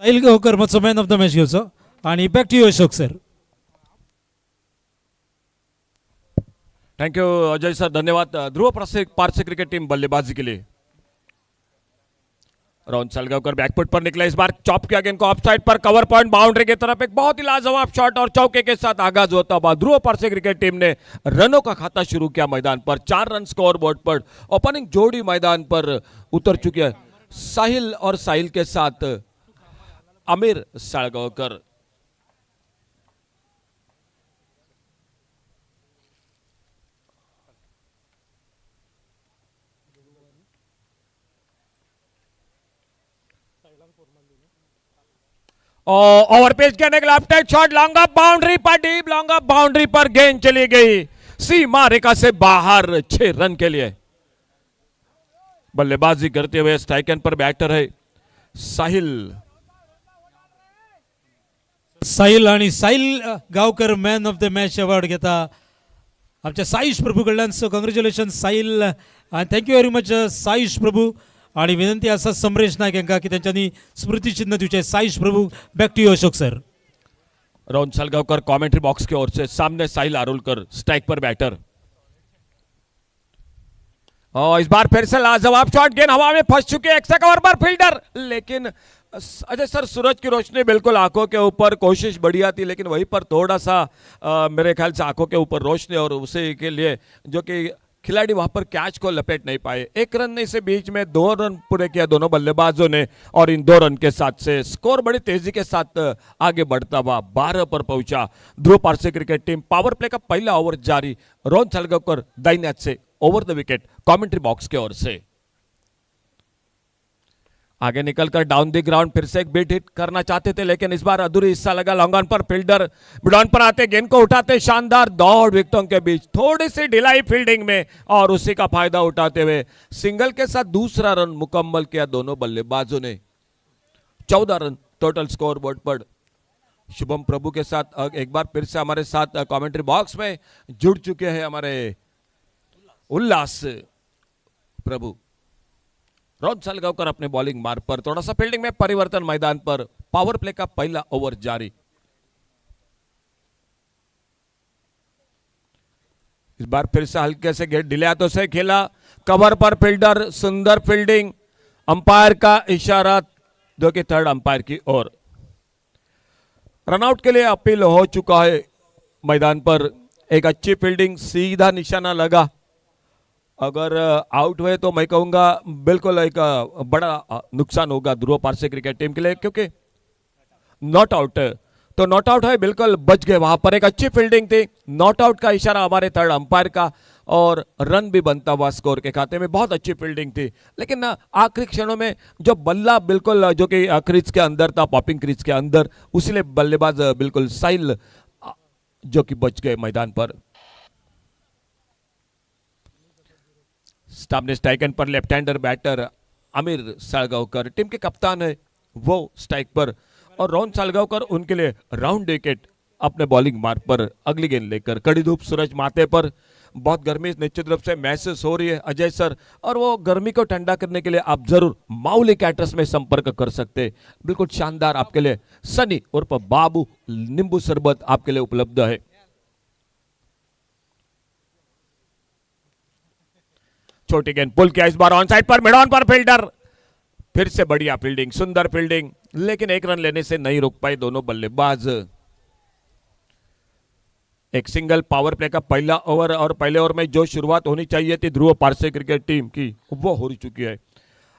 साहिल गावकर मातसो man of the match घेवचो आणि back to you Ashok sir. Thank you Ajay sir, धन्यवाद. ध्रुव पारसे क्रिकेट टीम बल्लेबाजी के लिए. रोहन सालगावकर बैकफुट पर निकला, इस बार चॉप किया गेंद को of side per, cover point boundary की तरफ एक बहुत ही लाजवाब शॉट और चौके के साथ आगाज होता हुआ ध्रुव पारसे क्रिकेट टीम ने रनों का खाता शुरू किया मैदान पर. 4 रन स्कोर बोर्ड पर. ओपनिंग जोड़ी मैदान पर उतर चुकी है, साहिल और साहिल के साथ आमिर सालगावकर. ओवर पेज करने के left hand shot, long off boundary पर, डीप लॉन्ग ऑफ बाउंड्री पर गेंद चली गई सीमा रेखा से बाहर. 6 रन के लिए बल्लेबाजी करते हुए स्ट्राइक एंड पर बैटर है साहिल. साहिल आणि Sahil Gaonkar man of the match award घेता आमच्या साईश प्रभू कडल्यान. सो कॉंग्रॅच्युलेशन साहिल आणि thank you very much Saish Prabhu. आणि विनंती असा समरेश नायक यांना की त्यांच्यानी स्मृतिचिन्ह दिवचे. Saish Prabhu back to you Ashok sir. Rohan Salgaonkar commentary box की ओर से, सामने साहिल आरुलकर स्ट्राइक पर बैटर. इस बार फिर से लाजवाब शॉट, गेंद हवा में फंस चुके, एक्स्ट्रा कवर पर फील्डर, लेकिन अजय सर सूरज की रोशनी बिल्कुल आंखों के ऊपर, कोशिश बढ़िया थी लेकिन वहीं पर थोड़ा सा मेरे ख्याल से आंखों के ऊपर रोशनी और उसी के लिए जो कि खिलाड़ी वहां पर कैच को लपेट नहीं पाए. 1 रन से बीच में 2 रन पूरे किया दोनों बल्लेबाजों ने और इन 2 रन के साथ से स्कोर बड़ी तेजी के साथ आगे बढ़ता हुआ 12 पर पहुंचा Dhruv Parse cricket team. Power play का पहला ओवर जारी. रोहन सालगावकर दाहिने हाथ से over the wicket commentary box की ओर से. आगे निकलकर डाउन द ग्राउंड फिर से एक बीट हिट करना चाहते थे लेकिन इस बार अधूरी हिस्सा लगा. लॉन्ग ऑन पर फील्डर मिड ऑन पर आते, गेंद को उठाते, शानदार दौड़ विकेटों के बीच, थोड़ी सी ढिलाई फील्डिंग में और उसी का फायदा उठाते हुए सिंगल के साथ दूसरा रन मुकम्मल किया दोनों बल्लेबाजों ने. 14 रन टोटल स्कोर बोर्ड पर. शुभम प्रभु के साथ एक बार फिर से हमारे साथ कमेंट्री बॉक्स में जुड़ चुके हैं हमारे उल्लास प्रभु. रोहन सालगावकर अपने बॉलिंग मार्ग पर, थोड़ा सा फील्डिंग में परिवर्तन मैदान पर. पावर प्ले का पहला ओवर जारी. इस बार फिर से हल्के से गेट डिले हाथों से खेला, कवर पर फील्डर, सुंदर फील्डिंग, अंपायर का इशारा जो कि थर्ड अंपायर की ओर. रनआउट के लिए अपील हो चुका है मैदान पर. एक अच्छी फील्डिंग, सीधा निशाना लगा. अगर आउट हुए तो मैं कहूंगा बिल्कुल एक बड़ा नुकसान होगा ध्रुव पारसे क्रिकेट टीम के लिए, क्योंकि नॉट आउट तो नॉट आउट है, बिल्कुल बच गए. वहां पर एक अच्छी फील्डिंग थी, नॉट आउट का इशारा हमारे थर्ड अंपायर का और रन भी बनता हुआ स्कोर के खाते में. बहुत अच्छी फील्डिंग थी लेकिन आखिरी क्षणों में जो बल्ला बिल्कुल जो कि क्रीज के अंदर था, पॉपिंग क्रीज के अंदर, उसीलिए बल्लेबाज बिल्कुल साहिल जो कि बच गए मैदान पर. सामने स्ट्राइक एंड पर left hander batter Aamir Salgaonkar team के कप्तान है, वो स्ट्राइक पर. और रोहन सालगावकर उनके लिए राउंड विकेट अपने बॉलिंग मार्ग पर अगली गेंद लेकर. कड़ी धूप, सूरज माथे पर, बहुत गर्मी निश्चित रूप से महसूस हो रही है अजय सर, और वो गर्मी को ठंडा करने के लिए आप जरूर माउली कैटर्स में संपर्क कर सकते. बिल्कुल शानदार आपके लिए सनी उर्फ बाबू नींबू शरबत आपके लिए उपलब्ध है. छोटी गेंद पुल किया, इस बार ऑन साइड पर, मिड ऑन पर फील्डर, फिर से बढ़िया फील्डिंग, सुंदर फील्डिंग, लेकिन 1 रन लेने से नहीं रुक पाए दोनों बल्लेबाज. एक सिंगल पावर प्ले का पहला ओवर और पहले ओवर में जो शुरुआत होनी चाहिए थी ध्रुव पारसे क्रिकेट टीम की, वो हो चुकी है.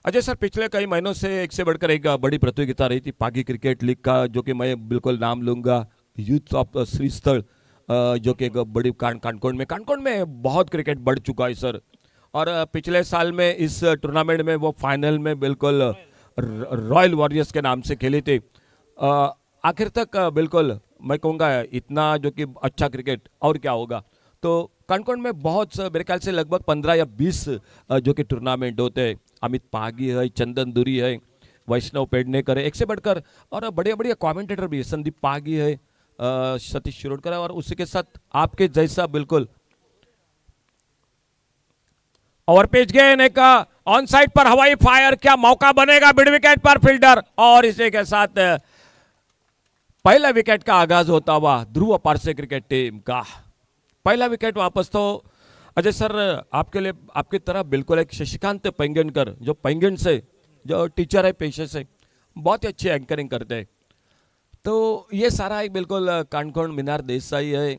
अजय सर, पिछले कई महीनों से एक से बढ़कर एक बड़ी प्रतियोगिता रही थी पागी क्रिकेट लीग का, जो कि मैं बिल्कुल नाम लूंगा, यूथ ऑफ श्रीस्थल, जो कि एक बड़ी कानकोण में बहुत क्रिकेट बढ़ चुका है सर. और पिछले साल में इस टूर्नामेंट में वो फाइनल में बिल्कुल रॉयल वॉरियर्स के नाम से खेली थी. आखिर तक बिल्कुल मैं कहूँगा इतना जो कि अच्छा क्रिकेट और क्या होगा. तो कानकोण में बहुत मेरे ख्याल से लगभग 15 या 20 जो कि टूर्नामेंट होते हैं. अमित पागी है, चंदन दुरी है, वैष्णव पेडनेकर है, एक से बढ़कर, और बढ़िया बढ़िया कमेंटेटर भी है. संदीप पागी है, सतीश शिरोडकर है, और उसी के साथ आपके जैसा बिल्कुल और पिच गेंद एक ऑन साइड पर हवाई फायर, क्या मौका बनेगा मिड विकेट पर फील्डर, और इसी के साथ पहला विकेट का आगाज होता हुआ ध्रुव पारसे क्रिकेट टीम का पहला विकेट वापस। तो अजय सर आपके लिए आपकी तरफ बिल्कुल एक शशिकांत पेंगनकर जो पेंगन से जो टीचर है पेशे से, बहुत ही अच्छी एंकरिंग करते हैं। तो ये सारा एक बिल्कुल कानकोण मीनार देसाई है,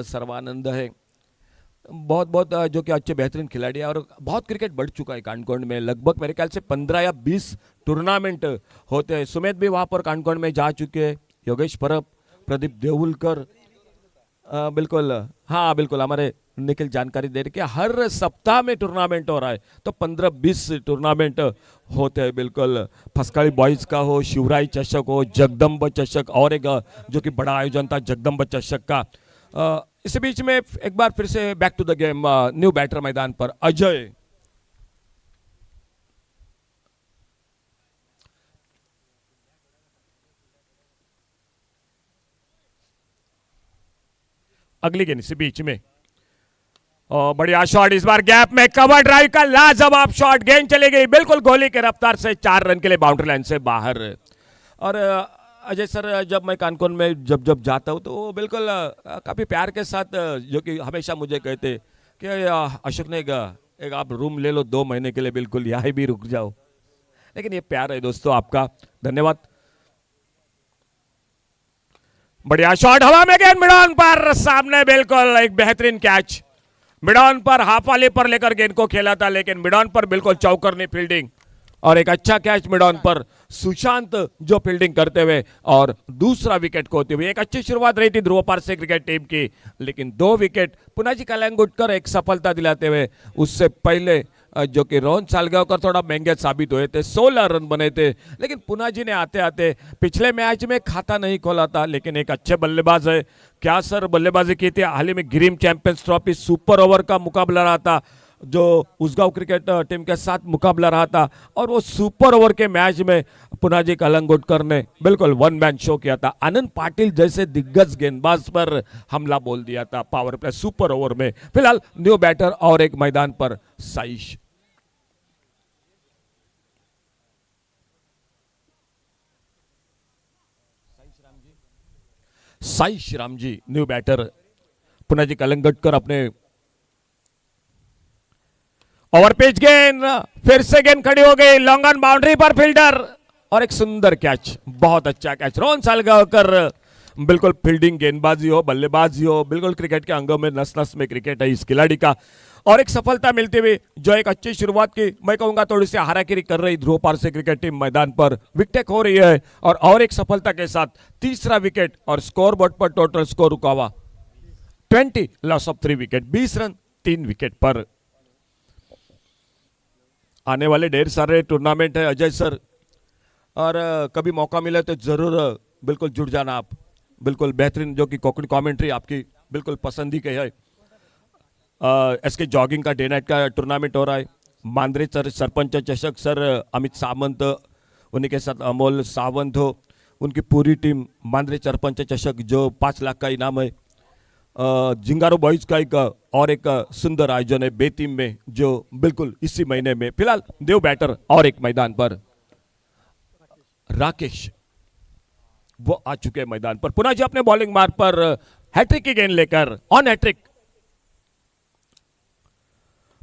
सर्वानंद है, बहुत बहुत जो कि अच्छे बेहतरीन खिलाड़ी है, और बहुत क्रिकेट बढ़ चुका है कानकोण में। लगभग मेरे ख्याल से 15 या 20 टूर्नामेंट होते हैं। सुमित भी वहाँ पर कानकोण में जा चुके हैं, योगेश परब, प्रदीप देवुलकर, बिल्कुल हाँ बिल्कुल हमारे निखिल जानकारी दे रहे कि हर सप्ताह में टूर्नामेंट हो रहा है। तो 15-20 टूर्नामेंट होते हैं बिल्कुल, फसकाली बॉयज का हो, शिवराय चषक हो, जगदम्ब चषक, और एक जो कि बड़ा आयोजन था जगदम्ब चषक का। इस बीच में एक बार फिर से back to the game, new batter मैदान पर अजय। अगली गेंद इसी बीच में, और बढ़िया शॉट, इस बार गैप में कवर ड्राइव का लाजवाब शॉट, गेंद चली गई बिल्कुल गोली के रफ्तार से 4 रन के लिए बाउंड्री लाइन से बाहर। और अजय सर जब मैं कानकोण में जब जाता हूँ तो वो बिल्कुल काफ़ी प्यार के साथ जो कि हमेशा मुझे कहते कि अशोक ने एक आप रूम ले लो 2 महीने के लिए, बिल्कुल यहाँ भी रुक जाओ। लेकिन ये प्यार है दोस्तों आपका, धन्यवाद। बढ़िया शॉट, हवा में गेंद मिड ऑन पर, सामने बिल्कुल एक बेहतरीन catch, mid on per half वाले पर लेकर गेंद को खेला था, लेकिन मिड ऑन पर बिल्कुल चौकरनी फील्डिंग और एक अच्छा कैच मिड ऑन पर सुशांत जो फील्डिंग करते हुए और दूसरा विकेट को होते हुए। एक अच्छी शुरुआत रही थी ध्रुव पारसे क्रिकेट टीम की, लेकिन 2 विकेट पुनाजी कलंगुटकर एक सफलता दिलाते हुए। उससे पहले जो कि रोहन सालगांवकर थोड़ा महंगे साबित हुए थे, 16 रन बने थे, लेकिन पुनाजी ने आते आते पिछले मैच में खाता नहीं खोला था, लेकिन एक अच्छे बल्लेबाज है। क्या सर बल्लेबाजी की थी, हाल ही में green champions trophy super over का मुकाबला रहा था जो उसगांव क्रिकेट टीम के साथ मुकाबला रहा था, और वो सुपर ओवर के मैच में पुनाजी कलंगुटकर ने बिल्कुल 1 मैन शो किया था। आनंद पाटिल जैसे दिग्गज गेंदबाज पर हमला बोल दिया था पावर प्ले सुपर ओवर में। फिलहाल न्यू बैटर और एक मैदान पर साइश। साई श्रीराम जी न्यू बैटर, पुनाजी कलंगुटकर अपने ओवर पिच गेंद, फिर से गेंद खड़ी हो गई long on boundary per fielder, और एक सुंदर कैच, बहुत अच्छा कैच। रोहन सालगांवकर बिल्कुल फील्डिंग गेंदबाजी हो बल्लेबाजी हो, बिल्कुल क्रिकेट के अंगों में नस नस में क्रिकेट है इस खिलाड़ी का। और एक सफलता मिलती हुई जो एक अच्छी शुरुआत की, मैं कहूंगा थोड़ी सी हाराकिरी कर रही ध्रुव पारसे क्रिकेट टीम मैदान पर, विकेट हो रही है, और एक सफलता के साथ तीसरा विकेट, और स्कोर बोर्ड पर टोटल स्कोर रुका हुआ 20, loss of 3 wicket, 20 run 3 wicket पर। आने वाले ढेर सारे टूर्नामेंट है अजय सर, और कभी मौका मिले तो जरूर बिल्कुल जुड़ जाना आप। बिल्कुल बेहतरीन जो कि कोंकणी कमेंट्री आपकी बिल्कुल पसंद ही के है। एसके जॉगिंग का डे नाइट का टूर्नामेंट हो रहा है, मांद्रे सरपंच चषक सर अमित सावंत, उन्हीं के साथ अमोल सावंत हो, उनकी पूरी टीम मांद्रे सरपंच चषक जो 5 लाख का इनाम है। जिंगारो बॉयज का एक और एक सुंदर आयोजन है बेतीम में जो बिल्कुल इसी महीने में। फिलहाल देव बैटर और एक मैदान पर राकेश, वो आ चुके हैं मैदान पर। पुनः जी अपने बॉलिंग मार्ग पर हैट्रिक की गेंद लेकर ऑन हैट्रिक,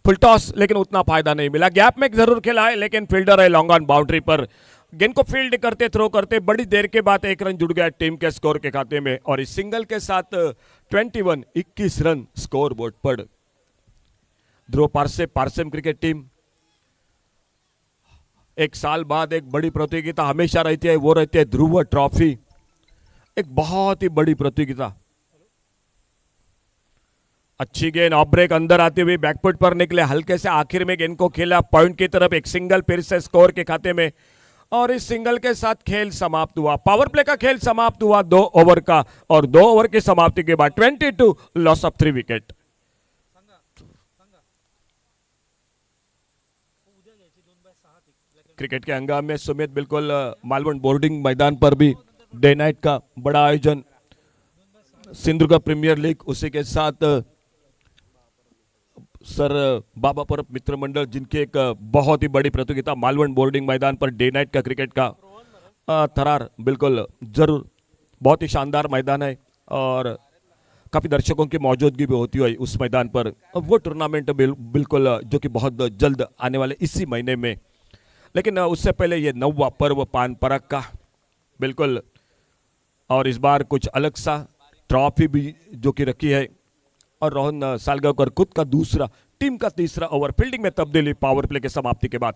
फुल टॉस, लेकिन उतना फायदा नहीं मिला। गैप में जरूर खेला है, लेकिन फील्डर है लॉन्ग ऑन बाउंड्री पर, गेंद को फील्ड करते थ्रो करते बड़ी देर के बाद 1 रन जुड़ गया टीम के स्कोर के खाते में, और इस सिंगल के साथ 21 रन स्कोर बोर्ड पर। ध्रुव पारसे पारसेम क्रिकेट टीम एक साल बाद एक बड़ी प्रतियोगिता हमेशा रहती है, वो रहती है ध्रुव ट्रॉफी, एक बहुत ही बड़ी प्रतियोगिता। अच्छी गेंद ऑफ ब्रेक अंदर आते हुए बैकफुट पर निकले, हल्के से आखिर में गेंद को खेला पॉइंट की तरफ, एक सिंगल फिर से स्कोर के खाते में, और इस सिंगल के साथ खेल समाप्त हुआ। पावर प्ले का खेल समाप्त हुआ 2 ओवर का, और 2 ओवर की समाप्ति के बाद 22 लॉस ऑफ 3 विकेट। क्रिकेट के अंगा में सुमित बिल्कुल मालवण बोर्डिंग मैदान पर भी डे नाइट का बड़ा आयोजन, सिंधुदुर्ग प्रीमियर लीग, उसी के साथ सर बाबा परब मित्र मंडल जिनकी एक बहुत ही बड़ी प्रतियोगिता मालवण बोर्डिंग मैदान पर डे नाइट का क्रिकेट का थरार बिल्कुल जरूर बहुत ही शानदार मैदान है और काफ़ी दर्शकों की मौजूदगी भी होती है उस मैदान पर। वो टूर्नामेंट बिल्कुल जो कि बहुत जल्द आने वाले इसी महीने में, लेकिन उससे पहले ये 9वां पर्व पान परक का बिल्कुल, और इस बार कुछ अलग सा ट्रॉफी भी जो कि रखी है। और रोहन सालगांवकर खुद का दूसरा टीम का तीसरा ओवर फील्डिंग में तब्दीली पावर प्ले के समाप्ति के बाद।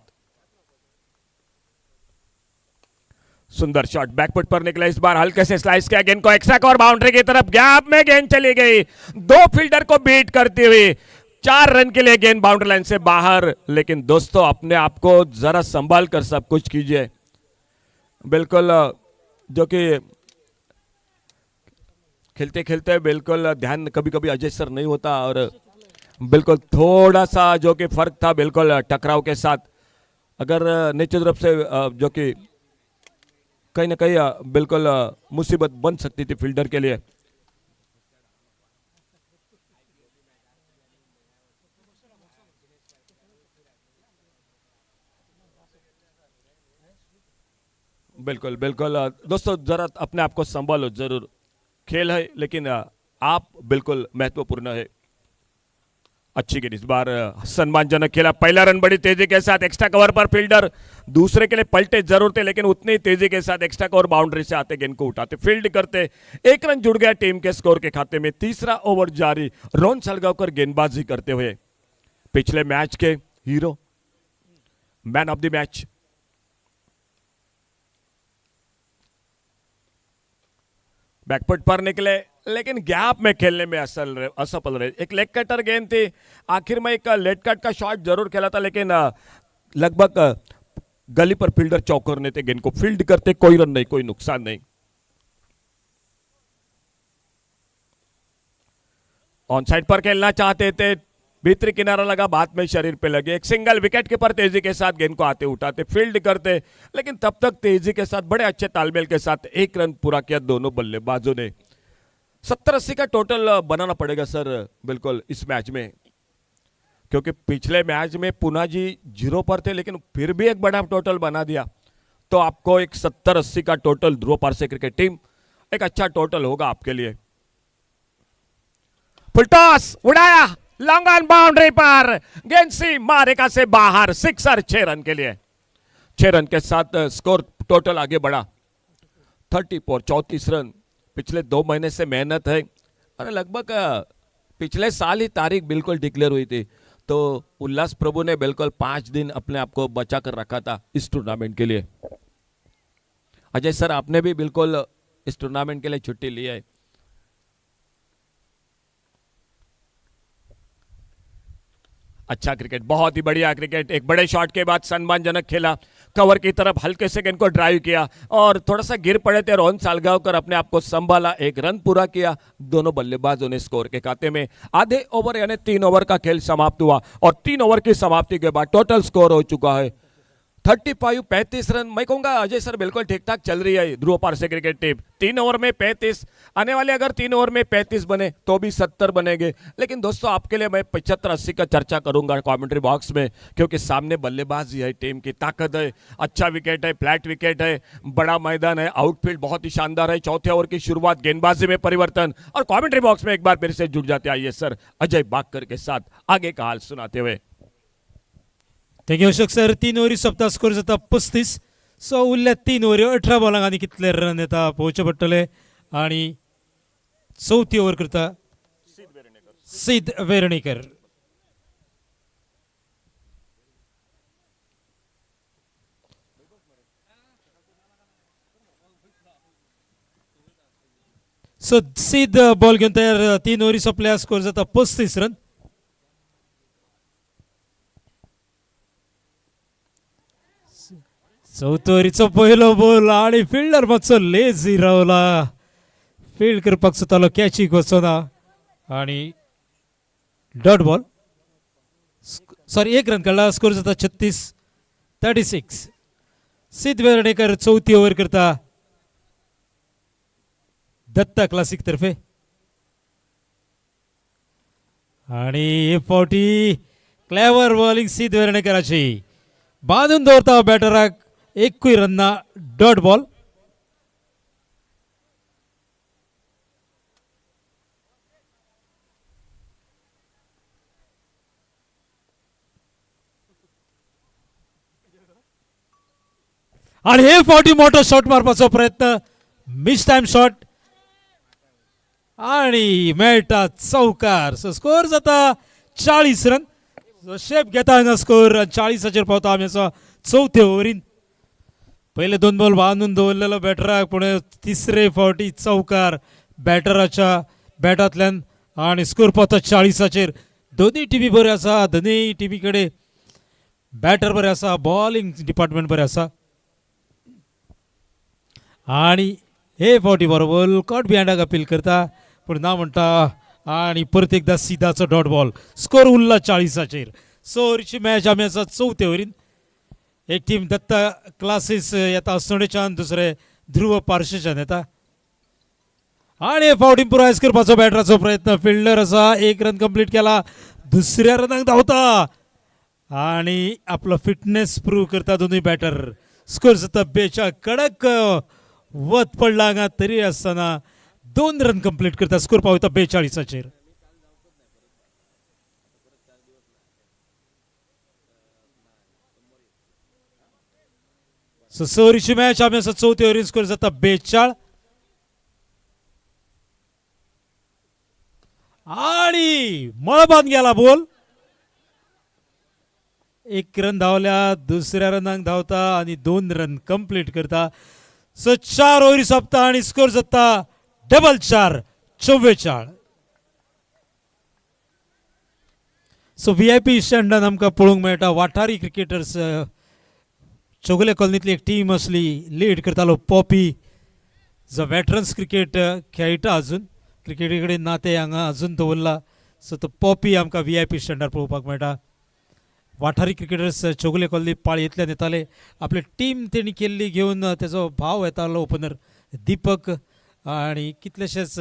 सुंदर शॉट बैकफुट पर निकला, इस बार हल्के से स्लाइस किया गेंद को एक्स्ट्रा और बाउंड्री की तरफ, गैप में गेंद चली गई, 2 फील्डर को बीट करती हुई 4 रन के लिए गेंद बाउंड्री लाइन से बाहर। लेकिन दोस्तों अपने आप को जरा संभाल कर सब कुछ कीजिए, बिल्कुल जो कि खेलते खेलते बिल्कुल ध्यान कभी कभी अजय सर नहीं होता और बिल्कुल थोड़ा सा जो कि फर्क था बिल्कुल टकराव के साथ, अगर निश्चित रूप से जो कि कहीं ना कहीं बिल्कुल मुसीबत बन सकती थी फील्डर के लिए। बिल्कुल बिल्कुल दोस्तों जरा अपने आप को संभालो, जरूर खेल है लेकिन आप बिल्कुल महत्वपूर्ण है। अच्छी गेंद, इस बार सम्मानजनक खेला, पहला रन बड़ी तेजी के साथ एक्स्ट्रा कवर पर फील्डर, दूसरे के लिए पलटे जरूर थे लेकिन उतनी तेजी के साथ एक्स्ट्रा कवर बाउंड्री से आते गेंद को उठाते फील्ड करते, 1 रन जुड़ गया टीम के स्कोर के खाते में। तीसरा ओवर जारी, रोहन सालगांवकर गेंदबाजी करते हुए पिछले मैच के hero, man of the match. Backfoot पर निकले लेकिन गैप में खेलने में असफल रहे। एक लेग कटर गेंद थी, आखिर में एक लेग कट का शॉट जरूर खेला था लेकिन लगभग गली पर फील्डर चौकर थे, गेंद को फील्ड करते, कोई रन नहीं, कोई नुकसान नहीं। ऑन साइड पर खेलना चाहते थे, भीतरी किनारा लगा, बाद में शरीर पे लगे, एक सिंगल विकेट कीपर तेजी के साथ गेंद को आते उठाते फील्ड करते, लेकिन तब तक तेजी के साथ बड़े अच्छे तालमेल के साथ 1 रन पूरा किया दोनों बल्लेबाजों ने। 70-80 का टोटल बनाना पड़ेगा सर बिल्कुल इस मैच में, क्योंकि पिछले मैच में पूना जी 0 पर थे लेकिन फिर भी एक बड़ा टोटल बना दिया, तो आपको एक 70-80 का टोटल ध्रुव पारसे क्रिकेट टीम एक अच्छा टोटल होगा आपके लिए। फुल टॉस उड़ाया, लॉन्ग ऑन बाउंड्री पर गेंद सीमा रेखा से बाहर, सिक्सर 6 रन के लिए। 6 रन के साथ स्कोर टोटल आगे बढ़ा 34, 34 रन। पिछले 2 महीने से मेहनत है और लगभग पिछले साल ही तारीख बिल्कुल डिक्लेयर हुई थी, तो उल्लास प्रभु ने बिल्कुल 5 दिन अपने आप को बचा कर रखा था इस टूर्नामेंट के लिए। अजय सर आपने भी बिल्कुल इस टूर्नामेंट के लिए छुट्टी ली है। अच्छा क्रिकेट, बहुत ही बढ़िया क्रिकेट, एक बड़े शॉट के बाद सम्मानजनक खेला, कवर की तरफ हल्के से गेंद को ड्राइव किया और थोड़ा सा गिर पड़े थे रोहन सालगांवकर, अपने आप को संभाला, 1 रन पूरा किया दोनों बल्लेबाजों ने स्कोर के खाते में। आधे ओवर यानी 3 ओवर का खेल समाप्त हुआ और 3 ओवर की समाप्ति के बाद टोटल स्कोर हो चुका है 35 रन। मैं कहूंगा अजय सर बिल्कुल ठीक ठाक चल रही है ध्रुव पारसे क्रिकेट टीम। 3 ओवर में 35 आने वाले, अगर 3 ओवर में 35 बने तो भी 70 बनेंगे, लेकिन दोस्तों आपके लिए मैं 75-80 का चर्चा करूंगा कमेंट्री बॉक्स में, क्योंकि सामने बल्लेबाजी है, टीम की ताकत है, अच्छा विकेट है, फ्लैट विकेट है, बड़ा मैदान है, आउटफील्ड बहुत ही शानदार है। चौथे ओवर की शुरुआत, गेंदबाजी में परिवर्तन और कमेंट्री बॉक्स में एक बार फिर से जुड़ जाते आइए सर अजय बागकर के साथ आगे का हाल सुनाते हुए। Thank you Ashok sir. 3 ovary सोंपता स्कोर जाता 35, सो उरल्या 3 ओव्हरी 18 बॉलांक आनी कितले रन येता पळोवचे पडटले। आणि चवथी ओव्हर करता सिद्ध वेर्णेकर। सो सिद्ध बॉल घेऊन तयार, 3 ओव्हरी सोंपल्या, स्कोर जाता 35 रन। चौथोरीचो पहिलो बॉल आणि फिल्डर मातसो लेझी रावला, फील्ड करपाक सोदतालो, कॅचीक वचना आणि डॉट बॉल, सॉरी 1 रन काडला, स्कोर जाता 36. सिद्ध वेर्णेकर चौथी ओव्हर करता दत्ता क्लासिक तर्फे। आणि फावटी क्लेवर बॉलिंग सिद्ध वेर्णेकराची बांधून दवरता बॅटराक एकूय रन्ना डॉट बॉल. आणि हे फावटी मोठो शॉट मारपाचो प्रयत्न मिस टाइम शॉट आणि मेळटा चौकार. सो स्कोर जाता 40 रन. शेप घेता हांगा स्कोर 40 पावता आमी चौथे ओव्हरीन. पहिले 2 बॉल बांधून दवरलेलो बॅटराक पूण तिसरे फावटी चौकार बॅटराच्या बॅटांतल्यान आणि स्कोर पावता 40. दोन्ही टिमी बरे आसा. दोन्ही टिमी कडेन बॅटर बरे आसा. बॉलिंग डिपार्टमेंट बरे आसा. आणि हे फावटी बरोबर कट बिहायंडाक अपील करता पूण ना म्हणटा आणि परत एकदा सिधाचो डॉट बॉल. स्कोर उरला 40. सो ओव्हरीची मॅच आमी आसा चौथे ओव्हरीन. एक टीम दत्ता क्लासीस येता असोडेच्यान दुसरे ध्रुव पार्शेच्यान येता. आणि फावटी पुरायस करपाचो बॅटराचो प्रयत्न. फिल्डर आसा 1 रन कंप्लीट केला. दुसऱ्या रनाक धांवता आणि आपलो फिटनेस प्रूव्ह करता दोनूय बॅटर. स्कोर जाता 42. कडक वत पडला हांगा तरी आसतना 2 रन कंप्लीट करता. स्कोर पावता 42. सो सवरीची मॅच आमी आसा चौथे ओव्हरीन. स्कोर जाता 42. आणि मळबान गेला बॉल. 1 रन धांवल्या. दुसऱ्या रनाक धांवता आणि 2 रन कंप्लीट करता. सो 4 ओव्हरी सोंपता आणि स्कोर जाता 4 44. सो VIP स्टँडान आमकां पळोवंक मेळटा वाठारी क्रिकेटर्स. चौगुले कॉलनीतली एक टीम असली लीड करतालो पॉपी जो वेटरन्स क्रिकेट खेळटा अजून क्रिकेटी कडेन नाते हांगा अजून दवरला. सो तो पॉपी आमकां VIP स्टँडार पळोवपाक मेळटा. वाठारी क्रिकेटर्स चौगुले कॉलनी पाळयेंतल्यान येताले. आपली टीम तेणी केल्ली घेवन तेजो भाव येतालो ओपनर दीपक. आणि कितलेशेच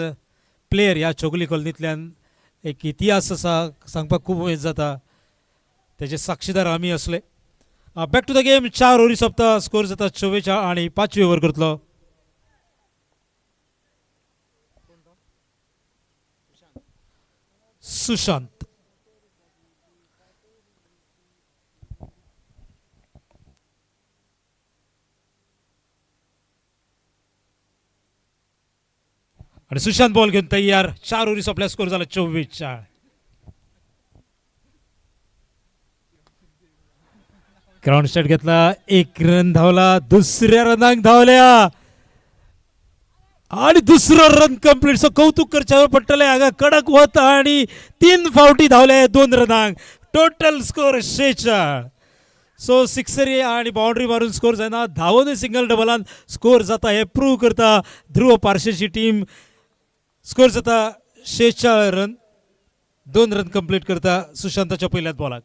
प्लेयर ह्या चौगुले कॉलनींतल्यान. एक इतिहास आसा सांगपाक खूब उमेद जाता. तेजे साक्षीदार आमी असले. Back to the game. 4 ओव्हरी सोंपता. स्कोर जाता 44 आणि 5वी ओव्हर करतलो सुशांत. आणि सुशांत बॉल घेऊन तयार. 4 ओव्हरी सोंपल्या. स्कोर झाला 24. ग्राउंड स्टेट घेतला. 1 रन धावला. दुसऱ्या रनाक धावल्या आणि दुसरं रन कंप्लीट. सो कौतुक करचे पडटले हांगा. कडक वत आणि 3 फावटी धावले 2 रनाक. Total score 46. सो सिक्सरी आणि बाउंड्री मारून स्कोर जायना. धावून सिंगल डबलान स्कोर जाता हे प्रूव्ह करता ध्रुव पार्शेची टीम. स्कोर जाता 46 रन. 2 रन कंप्लीट करता सुशांताच्या पहिल्याच बॉलाक.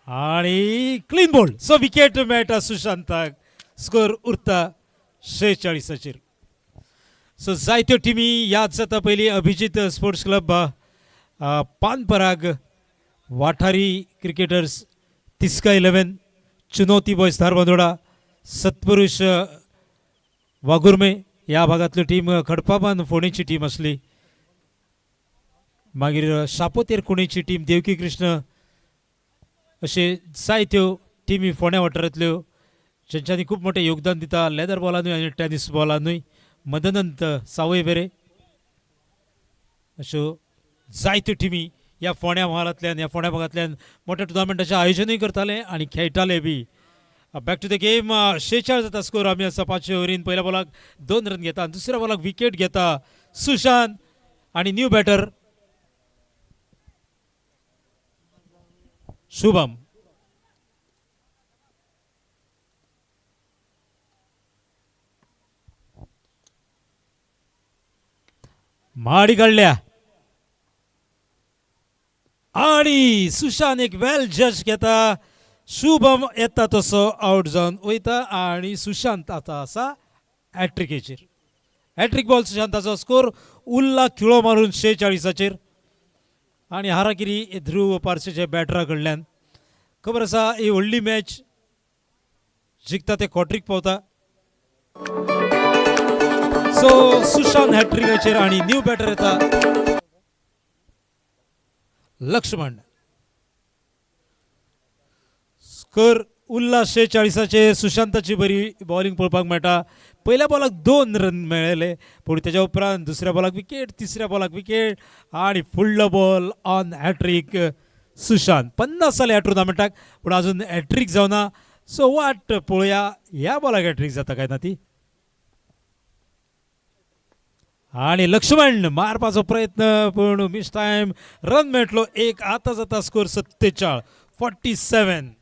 आणि क्लीन बोल्ड. सो विकेट मेळटा सुशांताक. स्कोर उरता 46. सो जायत्यो टिमी याद जाता. पयली अभिजीत स्पोर्ट्स क्लब पानपराग. वाठारी क्रिकेटर्स तिस्का 11. चुनौती बॉयज धारबांदोडा. सत्पुरुष वागुर्मे ह्या भागातली टीम. खडपाबान फोंडेची टीम असली. मागीर शापोतेर कुणेची टीम. देवकी कृष्ण. अशे जायत्यो टिमी फोंड्या वाठारांतल्यो जेंच्यांनी खूब मोठें योगदान दिता लेदर बॉलानूय आनी टेनीस बॉलानूय. मदनंत सावय बेरे अश्यो जायत्यो टिमी ह्या फोंड्या म्हालांतल्यान ह्या फोंड्या भागांतल्यान मोठ्या टुर्नामेंटाचें आयोजनूय करताले आनी खेळटाले बी. Back to the game. 46 जाता स्कोर. आमी आसा 5वे ओव्हरीन. पहिल्या बॉलाक 2 रन घेता. दुसऱ्या बॉलाक विकेट घेता सुशांत आणि न्यू बॅटर शुभम. माडी काढल्या आणि सुशांत एक वेल जज घेता. शुभम येता तसो आउट जावन वयता आणि सुशांत आता असा हॅट्रिकेचेर. हॅट्रिक बॉल सुशांताचो स्कोर उरला खिळो मारून 46चेर आणि हाराकिरी ध्रुव पार्सेच्या बॅटरा कडल्यान. खबर आसा ही व्हडली मॅच जिखता ते क्वॉर्टरीक पावता. सो सुशांत हॅट्रिकाचेर आणि न्यू बॅटर येता लक्ष्मण. स्कोर उरला 46चेर. सुशांताची बरी बॉलिंग पळोवपाक मेळटा. पहिल्या बॉलाक 2 रन मेळ्ळे पूण तेच्या उपरांत दुसऱ्या बॉलाक विकेट, तिसऱ्या बॉलाक विकेट आणि फुडलो बॉल ऑन हॅट्रिक सुशांत. 50 जाले ह्या टुर्नामेंटाक पूण अजून हॅट्रिक जावना. सो वाट पळोवया ह्या बॉलाक हॅट्रिक जाता काय ना ती. आणि लक्ष्मण मारपाचो प्रयत्न पूण मिस टाइम. रन मेळटलो एक. आता जाता स्कोर 47.